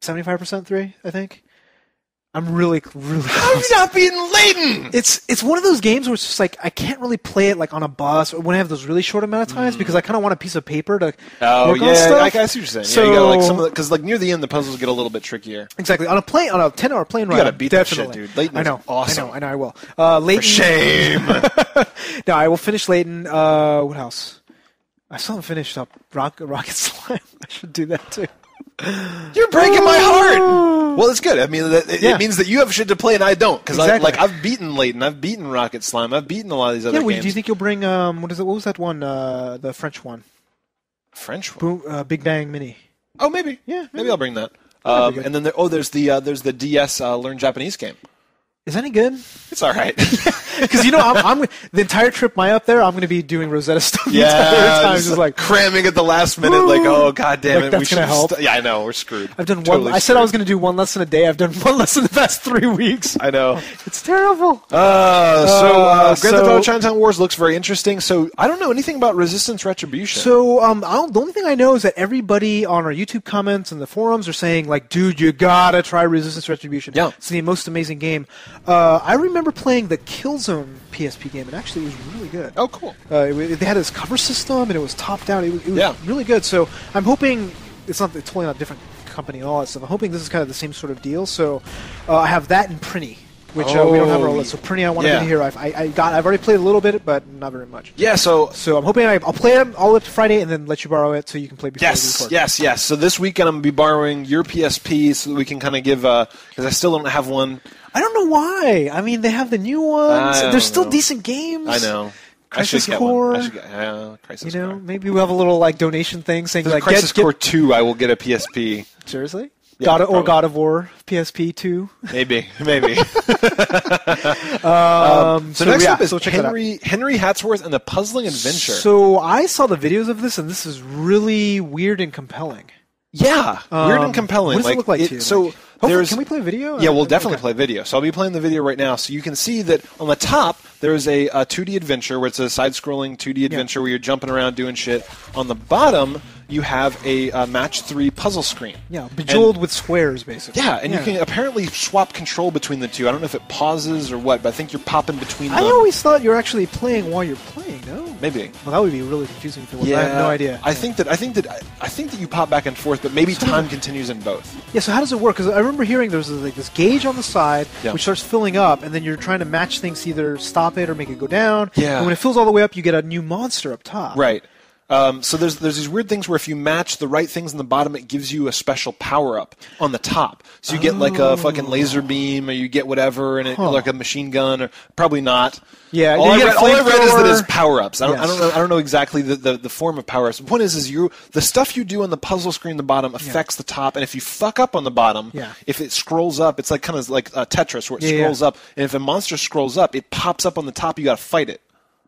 75% through, I think. I'm really How close. have you not beaten Layton? It's one of those games where it's just like I can't really play it like on a bus or when I have those really short amount of times because I kind of want a piece of paper to work on stuff. I see what you're saying. So, yeah, you gotta like some of because like near the end the puzzles get a little bit trickier. Exactly on a 10-hour plane ride. You gotta beat that definitely. shit, dude. Layton I know, is awesome. I know. I will. Layton. For shame. No, I will finish Layton. What else? I still haven't finished up Rocket Slime. I should do that too. You're breaking my heart. Well, it's good. I mean, it means that you have shit to play and I don't. Because Exactly. I've beaten Layton, I've beaten Rocket Slime, I've beaten a lot of these other games. Do you think you'll bring what was that one? The French one. French one? Boom, Big Bang Mini. Oh, maybe. Yeah, Maybe I'll bring that. That'd be good. And then there's the DS Learn Japanese game. Is that any good? It's all right. Because I'm the entire trip up there, I'm going to be doing Rosetta Stone the entire time, just like cramming at the last minute, like, oh god damn Like, it, that's we should gonna help. Yeah, I know, we're screwed. I've done Totally one. I said I was going to do one lesson a day. I've done one lesson the past 3 weeks. I know. It's terrible. Grand Theft so- Auto Chinatown Wars looks very interesting. So I don't know anything about Resistance Retribution. So the only thing I know is that everybody on our YouTube comments and the forums are saying like, dude, you gotta try Resistance Retribution. Yeah. It's the most amazing game. I remember playing the Killzone PSP game, and actually it was really good. Oh, cool. They had this cover system, and it was top down. It was Yeah. really good. So I'm hoping it's totally not a different company and all that stuff. I'm hoping this is kind of the same sort of deal. So I have that in Prinny, which we don't have on our list. So Prinny, I want to get here. I've already played a little bit, but not very much. Yeah, so I'm hoping I'll play them all up to Friday, and then let you borrow it so you can play before we record. Yes. So this weekend I'm going to be borrowing your PSP so that we can kind of give, because I still don't have one. I don't know why. I mean, they have the new ones. I don't They're still know. decent games. I know. Crisis I should get Core. one. I should get, Crisis Core. Maybe we'll have a little like donation thing saying There's like Crisis get Core 2, I will get a PSP. seriously. Yeah, God of War PSP 2. Maybe. So next yeah, up is so check that out. Henry Hatsworth and the Puzzling Adventure. So I saw the videos of this, and this is really weird and compelling. Yeah, weird and compelling. What does it look like to you? So Like, hopefully, there's. can we play a video? Yeah, we'll definitely Okay. play video. So I'll be playing the video right now. So you can see that on the top there's a 2D adventure where it's a side-scrolling 2D adventure where you're jumping around doing shit. On the bottom you have a match 3 puzzle screen. Yeah, bejeweled with squares, basically. Yeah, and you can apparently swap control between the two. I don't know if it pauses or what, but I think you're popping between them. I always thought you're actually playing while you're playing. No. Maybe. Well, that would be really confusing if it was. Yeah, I have no idea. I think that you pop back and forth, but maybe time continues in both. Yeah, so how does it work? Because I remember hearing there's like this gauge on the side Yeah. which starts filling up, and then you're trying to match things to either stop it or make it go down. Yeah. And when it fills all the way up, you get a new monster up top. Right. So there's these weird things where if you match the right things in the bottom, it gives you a special power up on the top. So you get like a fucking laser beam, or you get whatever, and like a machine gun, or probably not. Yeah, all I you read, get a all I read is that flamethrower. it's power ups. I Yes. don't know exactly the form of power ups. The point is the stuff you do on the puzzle screen, the bottom affects the top, and if you fuck up on the bottom, if it scrolls up, it's like kind of like Tetris where it scrolls up, and if a monster scrolls up, it pops up on the top. You got to fight it.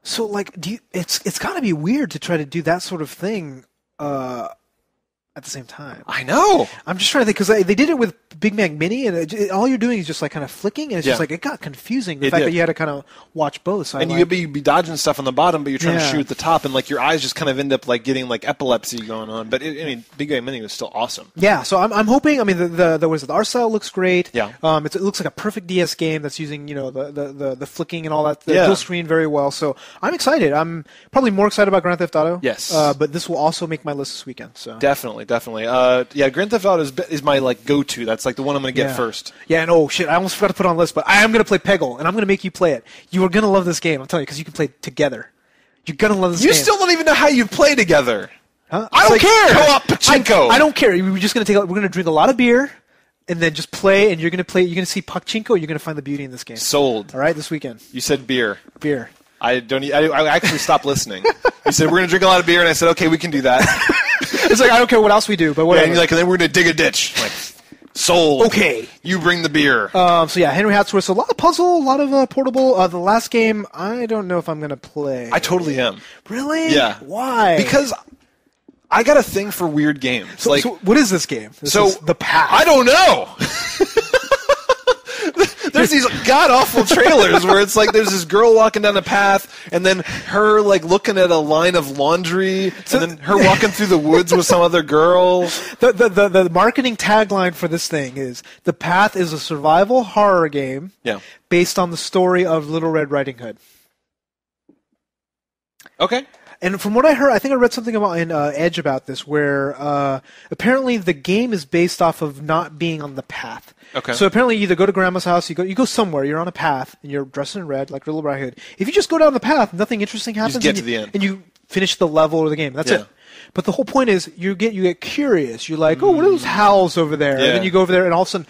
So, like, it's got to be weird to try to do that sort of thing at the same time. I know. I'm just trying to think, because they did it with Big Bang Mini, and all you're doing is just like kind of flicking, and it's just like it got confusing. The fact that you had to kind of watch both. So and you'd be dodging stuff on the bottom, but you're trying to shoot at the top, and like your eyes just kind of end up like getting like epilepsy going on. But I mean, Big Bang Mini was still awesome. Yeah, so I'm hoping. I mean, the art style looks great. Yeah. It looks like a perfect DS game that's using the flicking and all that, the dual screen very well. So I'm excited. I'm probably more excited about Grand Theft Auto. Yes. But this will also make my list this weekend. So Definitely. Grand Theft Auto is my like go-to. That's like the one I'm going to get first. Yeah, and oh shit, I almost forgot to put on the list, but I am going to play Peggle, and I'm going to make you play it. You are going to love this game, I'm telling you, because you can play it together. You're going to love this game. You still don't even know how you play together. Huh? I don't care. Co-op pachinko. I don't care. We're just going to we're going to drink a lot of beer, and then just play, and you're going to see pachinko, and you're going to find the beauty in this game. Sold. All right, this weekend. You said beer. Beer. I actually stopped listening. He said, we're going to drink a lot of beer, and I said, okay, we can do that. It's like, I don't care what else we do, but whatever. And you're like, and then we're going to dig a ditch. I'm like, sold. Okay. You bring the beer. So yeah, Henry Hatsworth, a lot of puzzle, a lot of portable. The last game, I don't know if I'm going to play. I totally am. Really? Yeah. Why? Because I got a thing for weird games. So what is this game? This is The Path. I don't know. There's these god-awful trailers where it's like there's this girl walking down a path, and then her like looking at a line of laundry, and then her walking through the woods with some other girl. The marketing tagline for this thing is, The Path is a survival horror game based on the story of Little Red Riding Hood. Okay. And from what I heard, I think I read something about in Edge about this, where apparently the game is based off of not being on the path. Okay. So apparently, you either go to grandma's house, you go somewhere, you're on a path, and you're dressed in red like Little Red Riding Hood. If you just go down the path, nothing interesting happens. You just get to the end, and you finish the level or the game. That's it. But the whole point is, you get curious. You're like, oh, what are those howls over there? Yeah. And then you go over there, and all of a sudden,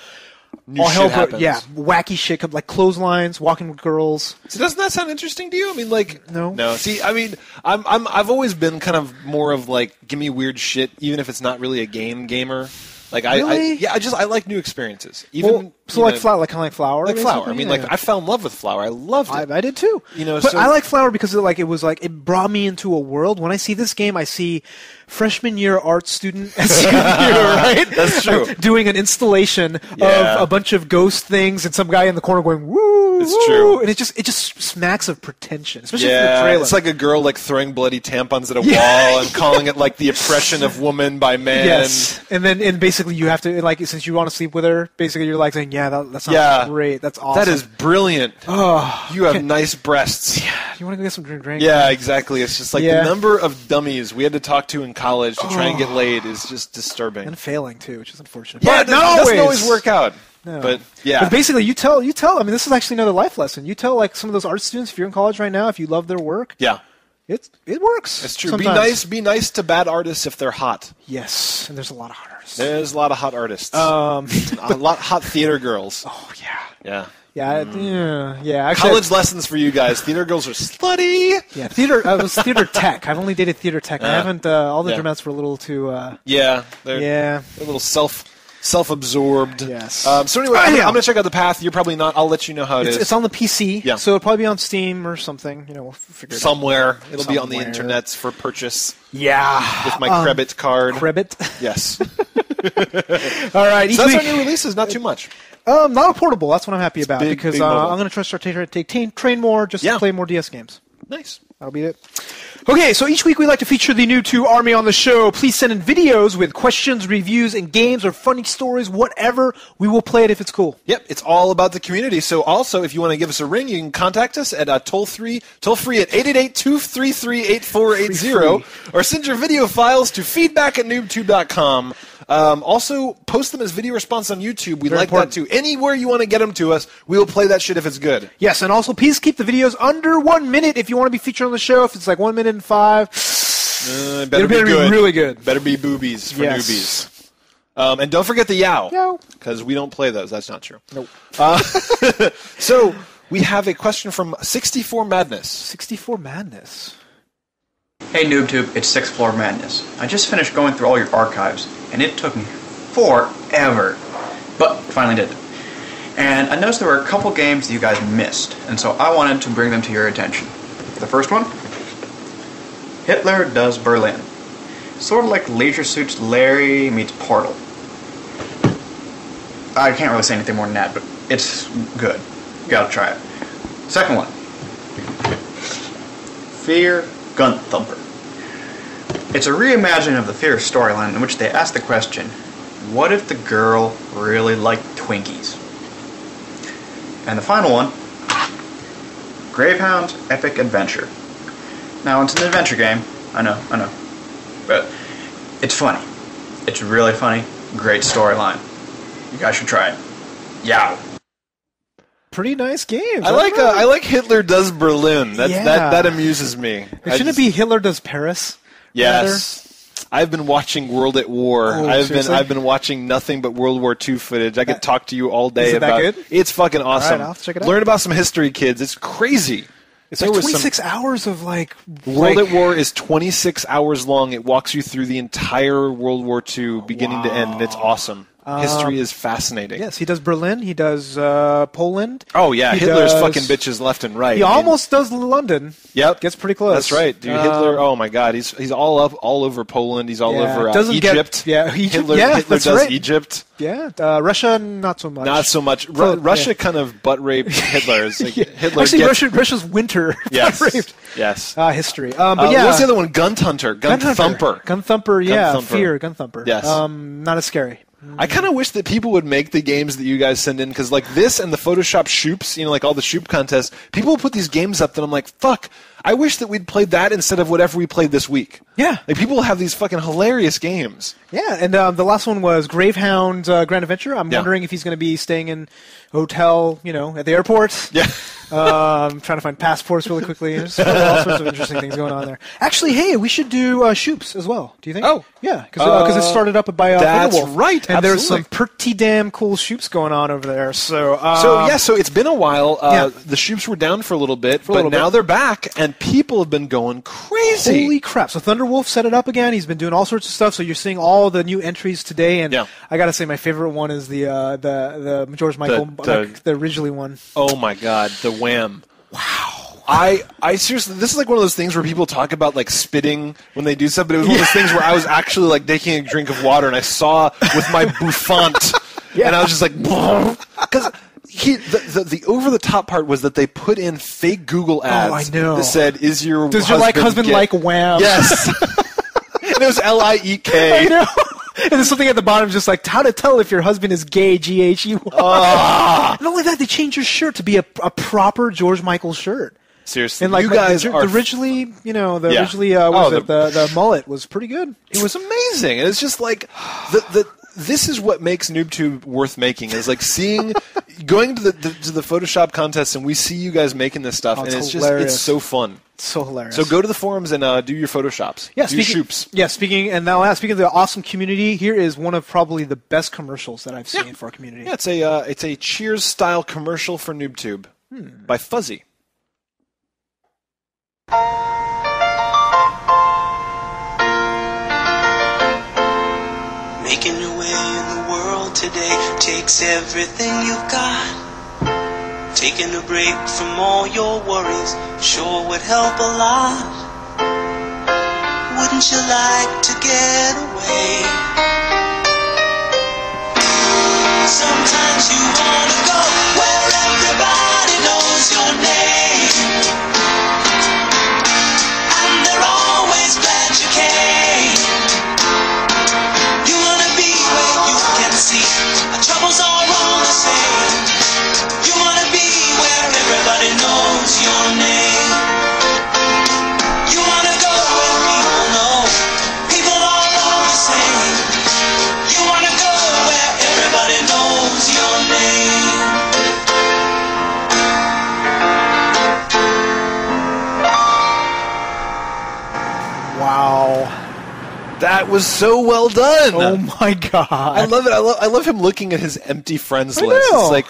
New shit happens. Yeah, wacky shit comes, like clotheslines, walking with girls. So doesn't that sound interesting to you? I mean, like, no. See, I mean, I've always been kind of more of like, give me weird shit, even if it's not really a gamer. Like Really? I like new experiences. Even like Flower, like kind of like Flower. Like Flower. I basically? mean, like I fell in love with Flower. I loved it. I did too. But I like Flower because it brought me into a world. When I see this game, I see freshman year art student SU, right? That's true. Doing an installation of a bunch of ghost things and some guy in the corner going woo. It's woo, true. And it just smacks of pretension, especially from the trailer. It's like a girl like throwing bloody tampons at a wall and calling it like the oppression of woman by man. Yes, and basically you have to, like, since you want to sleep with her, basically you're like saying, that sounds great. That's awesome. That is brilliant. Oh, you have nice breasts. Yeah, you want to go get some drink? Yeah, exactly. It's just like the number of dummies we had to talk to in college to try and get laid is just disturbing. And failing too, which is unfortunate. Yeah, but it doesn't always work out. No. But yeah. But basically, you tell. I mean, this is actually another life lesson. You tell like some of those art students, if you're in college right now, if you love their work, it works. It's true. Sometimes. Be nice to bad artists if they're hot. Yes, and there's a lot of hot artists. There's a lot of hot artists. A lot of hot theater girls. Oh yeah. Yeah. Yeah. Actually, college lessons for you guys. Theater girls are slutty. Yeah, theater. I was theater tech. I've only dated theater tech. I haven't. All the dramettes were a little too. They're a little self-absorbed. Yes. So anyway, I'm going to check out The Path. You're probably not. I'll let you know how it is. It's on the PC. Yeah. So it'll probably be on Steam or something. We'll figure it somewhere. out. It'll be on the internets for purchase. Yeah. With my credit card. Credit. Yes. All right. So that's our new releases. Not too much. Not a portable. That's what I'm happy about because big I'm going to try to start take train more just to play more DS games. Nice. That'll be it. Okay, so each week we like to feature the NooBTooB Army on the show. Please send in videos with questions, reviews, and games or funny stories, whatever. We will play it if it's cool. Yep, it's all about the community. So also, if you want to give us a ring, you can contact us at toll free at 888-233-8480, or send your video files to feedback@noobtoob.com. Also, post them as video response on YouTube. We like that too. Anywhere you want to get them to us, we will play that shit if it's good. Yes, and also please keep the videos under 1 minute if you want to be featured on the show. If it's like 1 minute and 5, better be really good. Better be boobies for newbies. And don't forget the yow, because we don't play those. That's not true. Nope. So we have a question from 64 Madness. 64 Madness. Hey NooBTooB, it's 6th Floor Madness. I just finished going through all your archives, and it took me forever, but finally did. And I noticed there were a couple games that you guys missed, and so I wanted to bring them to your attention. The first one, Hitler Does Berlin. Sort of like Leisure Suits Larry meets Portal. I can't really say anything more than that, but it's good. You gotta try it. Second one, Fear Gun Thumper. It's a reimagining of the Fear storyline in which they ask the question, what if the girl really liked Twinkies? And the final one, Gravehound's Epic Adventure. Now, it's an adventure game, I know, but it's funny. It's really funny, great storyline. You guys should try it. Yow. Pretty nice games. I like Hitler Does Berlin. That amuses me. Shouldn't it be Hitler Does Paris? Yes. Rather? I've been watching World at War. Oh, I've been watching nothing but World War II footage. I could talk to you all day is it about that good? It's fucking awesome. All right, I'll have to check it out. Learn about some history, kids. It's crazy. It's like 26 hours of like... World at War is 26 hours long. It walks you through the entire World War II, beginning to end, and it's awesome. History is fascinating. Yes, he does Berlin. He does Poland. Oh, yeah. Hitler's fucking bitches left and right. He almost does London. Yep. Gets pretty close. That's right. Dude, Hitler, oh my God. He's all over Poland. He's all over Egypt. Egypt. Hitler does right. Egypt. Yeah. Russia, not so much. Not so much. Russia kind of butt-raped Hitler. Like Hitler actually, Russia's winter butt-raped. Yes. History. But yeah. What's the other one? Gun Thumper. Gun Thumper, yeah. Thumper. Fear, Gun Thumper. Yes. Not as scary. I kind of wish that people would make the games that you guys send in, because like this and the Photoshop shoops, like all the shoop contests, people put these games up that I'm like, fuck, I wish that we'd played that instead of whatever we played this week. Yeah. Like people have these fucking hilarious games. Yeah, and the last one was Gravehound Grand Adventure. I'm wondering if he's going to be staying in a hotel, at the airport. Yeah. I'm trying to find passports really quickly. There's all sorts of interesting things going on there. Actually, hey, we should do Shoops as well. Do you think? Oh. Yeah, because it started up by That's Thunderwolf. right, and there's absolutely. some pretty damn cool Shoops going on over there. So it's been a while. The Shoops were down for a little bit, but now they're back, and people have been going crazy. Holy crap. So Thunderwolf set it up again. He's been doing all sorts of stuff, so you're seeing all the new entries today, and I gotta say my favorite one is the George Michael, the originally one. Oh my God, the Wham! Wow. I seriously, this is like one of those things where people talk about like spitting when they do stuff, but it was one of those things where I was actually like taking a drink of water and I saw with my bouffant, and I was just like, because the over the top part was that they put in fake Google ads that said, "Does your husband like Wham?" Yes, and it was LIEK. I know. And there's something at the bottom just like, how to tell if your husband is gay, GHEY. Not only that, they changed your shirt to be a proper George Michael shirt. Seriously, and like you guys are originally, the mullet was pretty good. It was amazing. And it's just like this is what makes NooBTooB worth making, is like going to the Photoshop contest, and we see you guys making this stuff, and it's so fun. So hilarious. So go to the forums and do your Photoshops. Yeah, do your shoops. Yeah, speaking of the awesome community, here is one of probably the best commercials that I've seen for our community. Yeah, it's a Cheers style commercial for NooBTooB by Fuzzy. Making your way in the world today takes everything you've got. Taking a break from all your worries sure would help a lot. Wouldn't you like to get away? Sometimes you wanna go where everybody knows your name, and they're always glad you came. You wanna be where you can see our troubles are all the same. You wanna be where everybody knows your name. You wanna go where people know people are all the same. You wanna go where everybody knows your name. Wow. That was so well done. Oh my God. I love it. I love him looking at his empty friends list. know. It's like,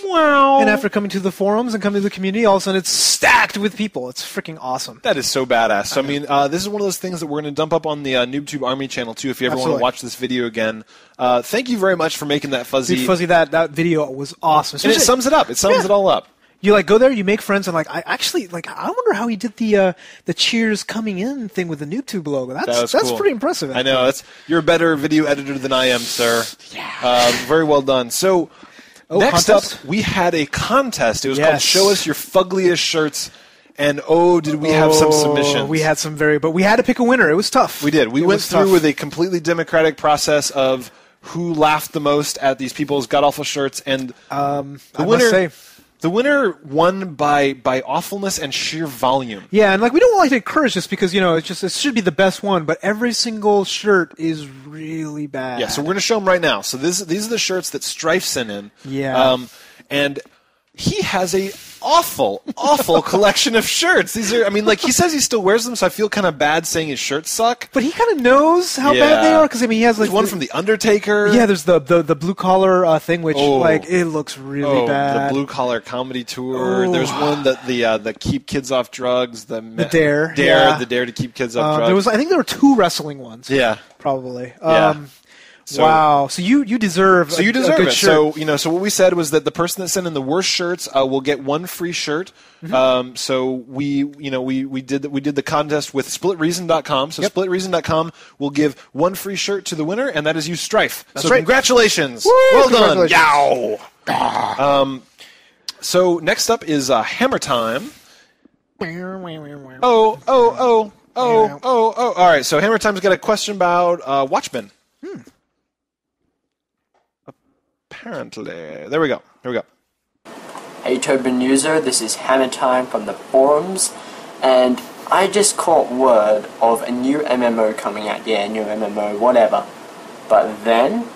wow. And after coming to the forums and coming to the community, all of a sudden it's stacked with people. It's freaking awesome. That is so badass. So, I mean, this is one of those things that we're going to dump up on the NooBTooB Army channel, too, if you ever want to watch this video again. Thank you very much for making that Fuzzy. Dude, Fuzzy, that video was awesome. And it sums it up. It sums it all up. You like go there, you make friends, and like I wonder how he did the Cheers coming in thing with the NooBTooB logo. That's cool. pretty impressive. I know. You're a better video editor than I am, sir. Yeah. Very well done. So next contest? up, we had a contest. It was called "Show Us Your Fuggliest Shirts." And did we have some submissions? We had some but we had to pick a winner. It was tough. We did. We went through with a completely democratic process of who laughed the most at these people's god-awful shirts, and the winner won by awfulness and sheer volume. Yeah, and like we don't like to encourage this because it should be the best one, but every single shirt is really bad. Yeah, so we're going to show them right now. So these are the shirts that Strife sent in. Yeah. And He has a awful collection of shirts. These are, I mean, like, he says he still wears them, so I feel kind of bad saying his shirts suck. But he kind of knows how bad they are, because, I mean, he has, like... There's one from The Undertaker. Yeah, there's the blue-collar thing, which, like, it looks really bad. The blue-collar comedy tour. There's one that the Keep Kids Off Drugs. The Dare. The Dare to Keep Kids Off Drugs. I think there were 2 wrestling ones. Yeah. Probably. Wow. So you deserve a good it. shirt. So what we said was that the person that sent in the worst shirts will get 1 free shirt. Mm-hmm. So we did the contest with SplitReason.com. So SplitReason.com will give 1 free shirt to the winner, and that is you, Strife. That's right. Congratulations. Woo, well done. Yow. So next up is Hammer Time. All right. So Hammer Time's got a question about Watchmen. Apparently. There we go. Here we go. Hey Tobin and Yuzo, this is Hammer Time from the forums, and I just caught word of a new MMO coming out. Yeah, new MMO, whatever. But then,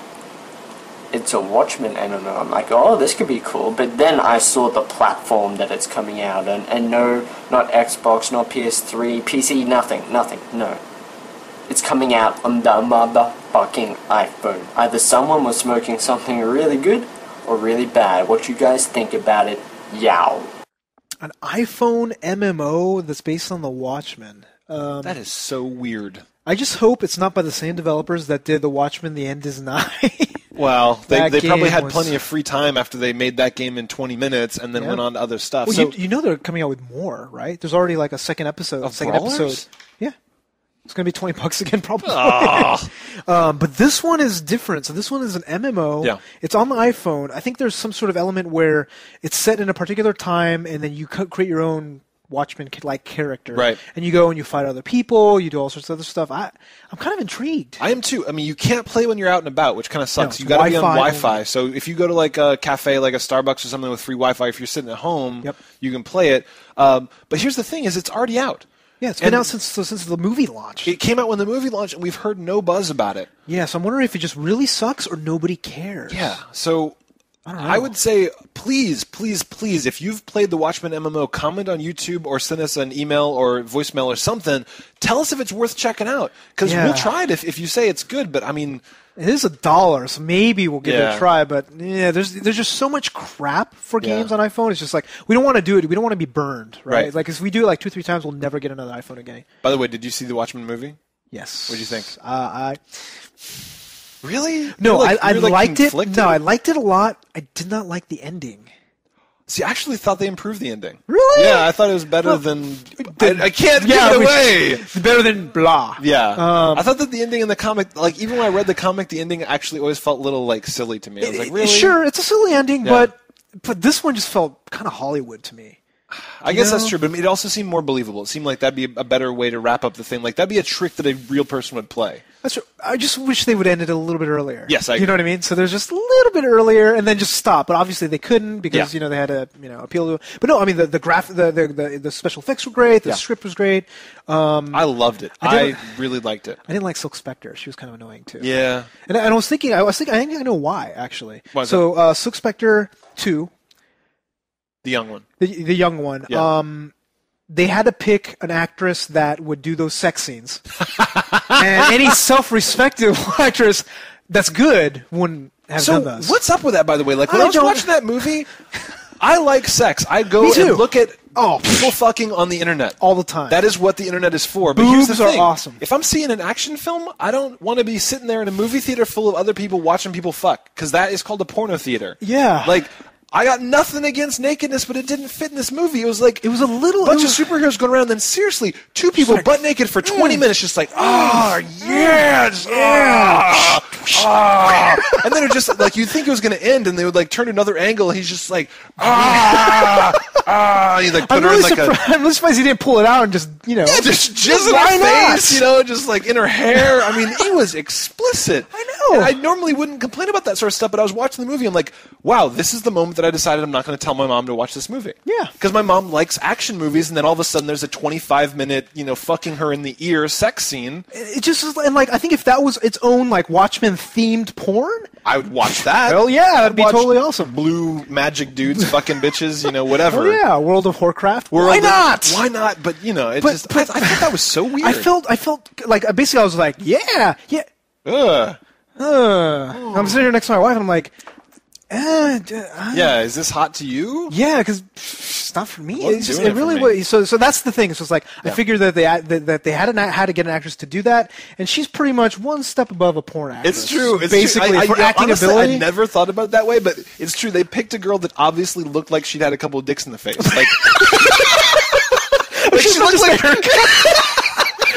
it's a Watchmen MMO. I'm like, oh, this could be cool. But then I saw the platform that it's coming out, and no, not Xbox, not PS3, PC, nothing, no. It's coming out on the motherfucking iPhone. Either someone was smoking something really good or really bad. What you guys think about it? Yow. An iPhone MMO that's based on the Watchmen. That is so weird. I just hope it's not by the same developers that did The Watchmen, The End Is Nigh. Well, they probably had was... plenty of free time after they made that game in 20 minutes and then went on to other stuff. Well, so, you know they're coming out with more, right? There's already like a second episode. Yeah. It's going to be $20 again, probably. But this one is different. So this one is an MMO. Yeah. It's on the iPhone. I think there's some sort of element where it's set in a particular time, and then you create your own Watchmen-like character. Right. And you go and you fight other people. You do all sorts of other stuff. I'm kind of intrigued. I am too. I mean, you can't play when you're out and about, which kind of sucks. No, You got to be on Wi-Fi Wi-Fi. So if you go to like a cafe, like a Starbucks or something with free Wi-Fi, if you're sitting at home, you can play it. But here's the thing: is it's already out. Yeah, it's been out since the movie launched. It came out when the movie launched, and we've heard no buzz about it. Yeah, so I'm wondering if it just really sucks or nobody cares. Yeah, so I don't know. I would say, please, if you've played the Watchmen MMO, comment on YouTube or send us an email or voicemail or something. Tell us if it's worth checking out, because we'll try it if you say it's good, but I mean... It is $1, so maybe we'll give it a try. But yeah, there's just so much crap for games on iPhone. It's just like we don't want to do it. We don't want to be burned, right? Like if we do it like 2-3 times, we'll never get another iPhone again. By the way, did you see the Watchmen movie? Yes. What did you think? Really? No, I liked it. Conflicted? No, I liked it a lot. I did not like the ending. See, I actually thought they improved the ending. Really? Yeah, I thought it was better than... I can't give it away! Better than blah. Yeah. I thought that the ending in the comic, like, even when I read the comic, the ending actually always felt a little, like, silly to me. I was like, really? Sure, it's a silly ending, but this one just felt kind of Hollywood to me. I guess that's true, but it also seemed more believable. It seemed like that'd be a better way to wrap up the thing. Like, that'd be a trick that a real person would play. That's true. I just wish they would end it a little bit earlier. Yes, I agree. You know what I mean? So there's just a little bit earlier, and then just stop. But obviously they couldn't because they had to appeal to. But no, I mean the special effects were great. The script was great. I loved it. I really liked it. I didn't like Silk Spectre. She was kind of annoying too. Yeah. And I was thinking. I think I know why actually. Why is so Silk Spectre 2. The young one. The young one. Yeah. They had to pick an actress that would do those sex scenes. And any self-respecting actress that's good wouldn't have done those. So what's up with that, by the way? Like, when I was watching that movie, I like sex. I go and look at people fucking on the internet. All the time. That is what the internet is for. But Boobs here's the thing. are awesome. If I'm seeing an action film, I don't want to be sitting there in a movie theater full of other people watching people fuck, because that is called a porno theater. Yeah. Like... I got nothing against nakedness, but it didn't fit in this movie. It was like a little bunch of superheroes going around, and then seriously, 2 people like, butt naked for 20 minutes, just like, yes, and then it just like you'd think it was going to end, and they would like turn another angle, and he's just like, You like I'm put her really in like surprised. I'm really surprised he didn't pull it out and just, yeah, just jizz in Why her not? face, you know, just like in her hair. I mean, it was explicit. I know. And I normally wouldn't complain about that sort of stuff, but I was watching the movie. I'm like, wow, this is the moment that I decided I'm not going to tell my mom to watch this movie. Yeah. Because my mom likes action movies, and then all of a sudden there's a 25-minute, you know, fucking her in the ear sex scene. It just is, and like I think if that was its own like Watchmen themed porn, I would watch that. hell yeah, that'd be Watch totally awesome. Blue magic dudes, fucking bitches, you know, whatever. Oh yeah, World of Warcraft. World Why of- not? Why not? But you know, I But- thought that was so weird. I felt like basically I was like, yeah. Ugh. I'm sitting here next to my wife and I'm like, Yeah, is this hot to you? yeah, because it's not for me. Wasn't It's just, doing it it for really me. was. So that's the thing. It's just like I figured that they had to get an actress to do that, and she's pretty much one step above a porn actress. It's true. It's basically true. for acting honestly, ability. I never thought about it that way, but it's true. They picked a girl that obviously looked like she'd had a couple of dicks in the face. Like, like she looks like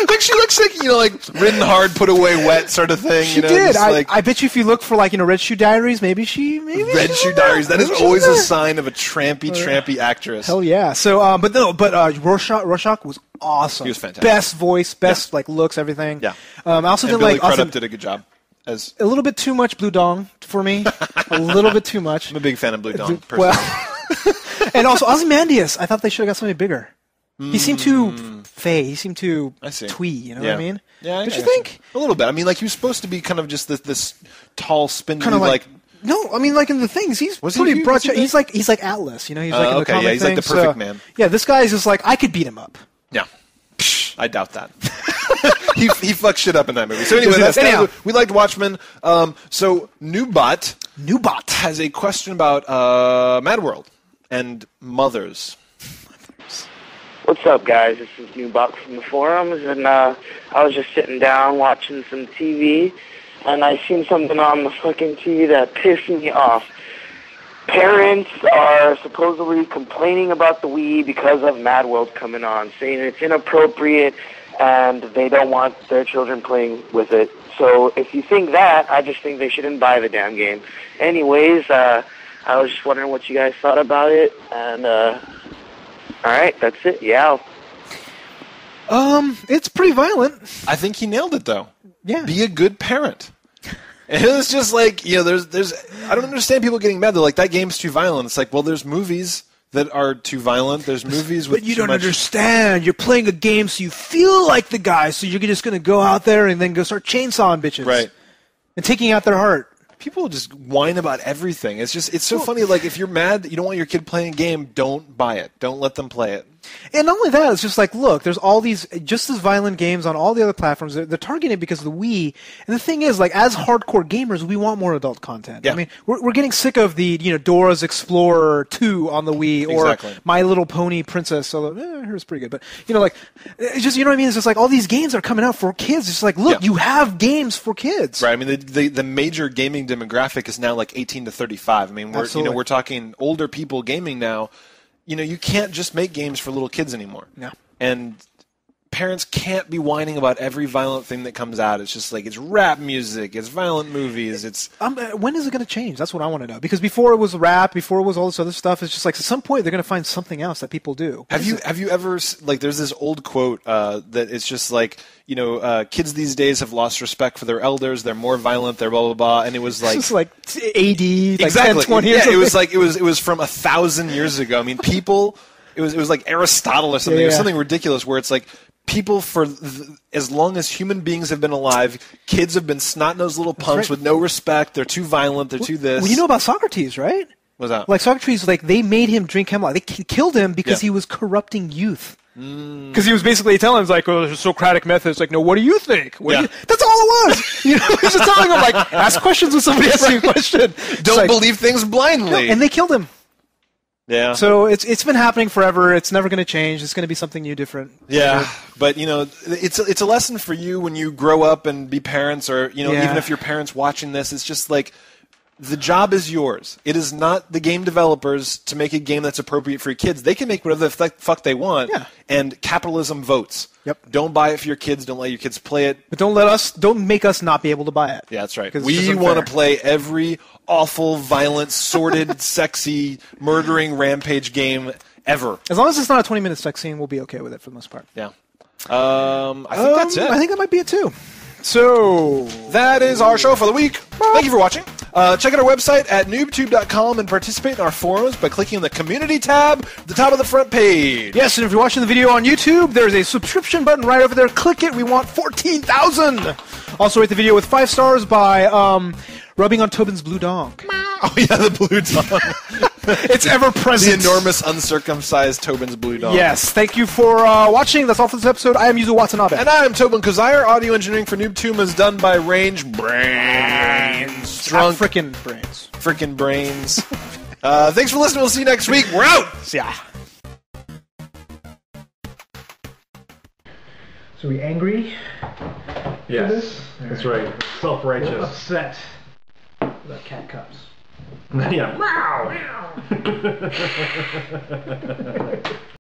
like she looks like, you know, like ridden hard, put away wet sort of thing. She you know, did. just like I bet you if you look for like Red Shoe Diaries, maybe Red she's Shoe in Diaries. there. That is Maybe she's always in a there. sign of a trampy actress. Hell yeah. So, but Rorschach was awesome. He was fantastic. Best voice, best like looks, everything. Yeah. I also And didn't Billy like also, Crudup did a good job. As a little bit too much Blue Dong for me. A little bit too much. I'm a big fan of Blue Dawn. Personally. Well, and also Ozymandias. I thought they should have got somebody bigger. He seemed too fey. He seemed too I see. twee. You know Yeah. what I mean? Yeah, Did I you got think? a little bit? I mean, like he was supposed to be kind of just this tall, spindly, Kind of like no, I mean like in the things he's Was he pretty huge? broad. Was he big? He's like Atlas. You know, he's like in the okay, comic yeah, he's like the thing, perfect so- man. Yeah, this guy's just like I could beat him up. yeah. I doubt that. he fucks shit up in that movie. So anyway, Yes, he does. we liked Watchmen. So NooBot has a question about Madworld and mothers. What's up, guys? This is NooBot from the forums, and I was just sitting down watching some TV, and I seen something on the fucking TV that pissed me off. Parents are supposedly complaining about the Wii because of Madworld coming on, saying it's inappropriate and they don't want their children playing with it. So if you think that, I just think they shouldn't buy the damn game. Anyways, I was just wondering what you guys thought about it, and all right, that's it. Yeah. It's pretty violent. I think he nailed it though. Yeah. Be a good parent. And it's just like, you know, there's I don't understand people getting mad. They're like, that game's too violent. It's like, well, there's movies that are too violent. There's movies with But you too don't much... understand. You're playing a game so you feel like the guy, so you're just going to go out there and then go start chainsawing bitches. Right. And taking out their heart. People just whine about everything. It's so funny. Like, if you're mad that you don't want your kid playing a game, don't buy it. Don't let them play it. And not only that, it's just like, look, there's all these just as violent games on all the other platforms. They're targeting it because of the Wii. And the thing is, like, as hardcore gamers, we want more adult content. Yeah. I mean, we're getting sick of the, Dora's Explorer 2 on the Wii or Exactly. My Little Pony Princess. Although, I heard it's pretty good. But, like, it's just, you know what I mean? It's just like all these games are coming out for kids. It's just like, look, Yeah. you have games for kids. Right. I mean, the major gaming demographic is now like 18 to 35. I mean, Absolutely. we're talking older people gaming now. You can't just make games for little kids anymore. Yeah. And parents can't be whining about every violent thing that comes out. It's just like, it's rap music, it's violent movies, it's... When is it going to change? That's what I want to know. Because before it was rap, before it was all this other stuff, it's just like at some point they're going to find something else that people do. Have you ever, like, there's this old quote that it's just like, kids these days have lost respect for their elders, they're more violent, they're blah, blah, blah, and it was like... It's just like AD, like Exactly. 10, 20 years Yeah, it ago. was like, it was from 1,000 years ago. I mean, people... It was like Aristotle or something. Yeah. It was something ridiculous where it's like people as long as human beings have been alive, kids have been snot-nosed little punks right. with no respect. They're too violent. They're too this. Well, you know about Socrates, right? What's that? Like Socrates, like they made him drink hemlock. They killed him because Yeah. he was corrupting youth. Because he was basically telling him, like, oh, there's a Socratic method. It's like, no, what do you think? Yeah. That's all it was. He's just telling him, like, ask questions when somebody asks you a question. It's Don't like, believe things blindly. and they killed him. yeah. So it's been happening forever. It's never going to change. It's going to be something new, different. Yeah, but it's a lesson for you when you grow up and be parents, or Yeah. even if your parents watching this, it's just like the job is yours. It is not the game developers to make a game that's appropriate for your kids. They can make whatever the fuck they want, Yeah. and capitalism votes. Yep. Don't buy it for your kids. Don't let your kids play it. But don't make us not be able to buy it. Yeah, that's right. 'Cause it's just We unfair. want to play every awful, violent, sordid, sexy, murdering rampage game ever. As long as it's not a 20-minute sex scene, we'll be okay with it for the most part. Yeah. I think that's it. I think that might be it too. So that is our show for the week. Thank you for watching. Check out our website at NooBTooB.com and participate in our forums by clicking on the Community tab at the top of the front page. Yes, and if you're watching the video on YouTube, there's a subscription button right over there. Click it. We want 14,000. Also, rate the video with 5 stars by rubbing on Tobin's blue dong. Oh yeah, the blue dong. It's ever present. The enormous uncircumcised Tobin's blue dong. Yes, thank you for watching. That's all for this episode. I am Yuzo Watanabe. And I'm Tobin Kozire. Audio engineering for NooBTooB is done by Range Brains. Drunk frickin' brains. Frickin' brains. Thanks for listening. We'll see you next week. We're out. Yeah. So we angry? Yes, that's right. Self-righteous. Upset. That cat cups. Yeah. Meow.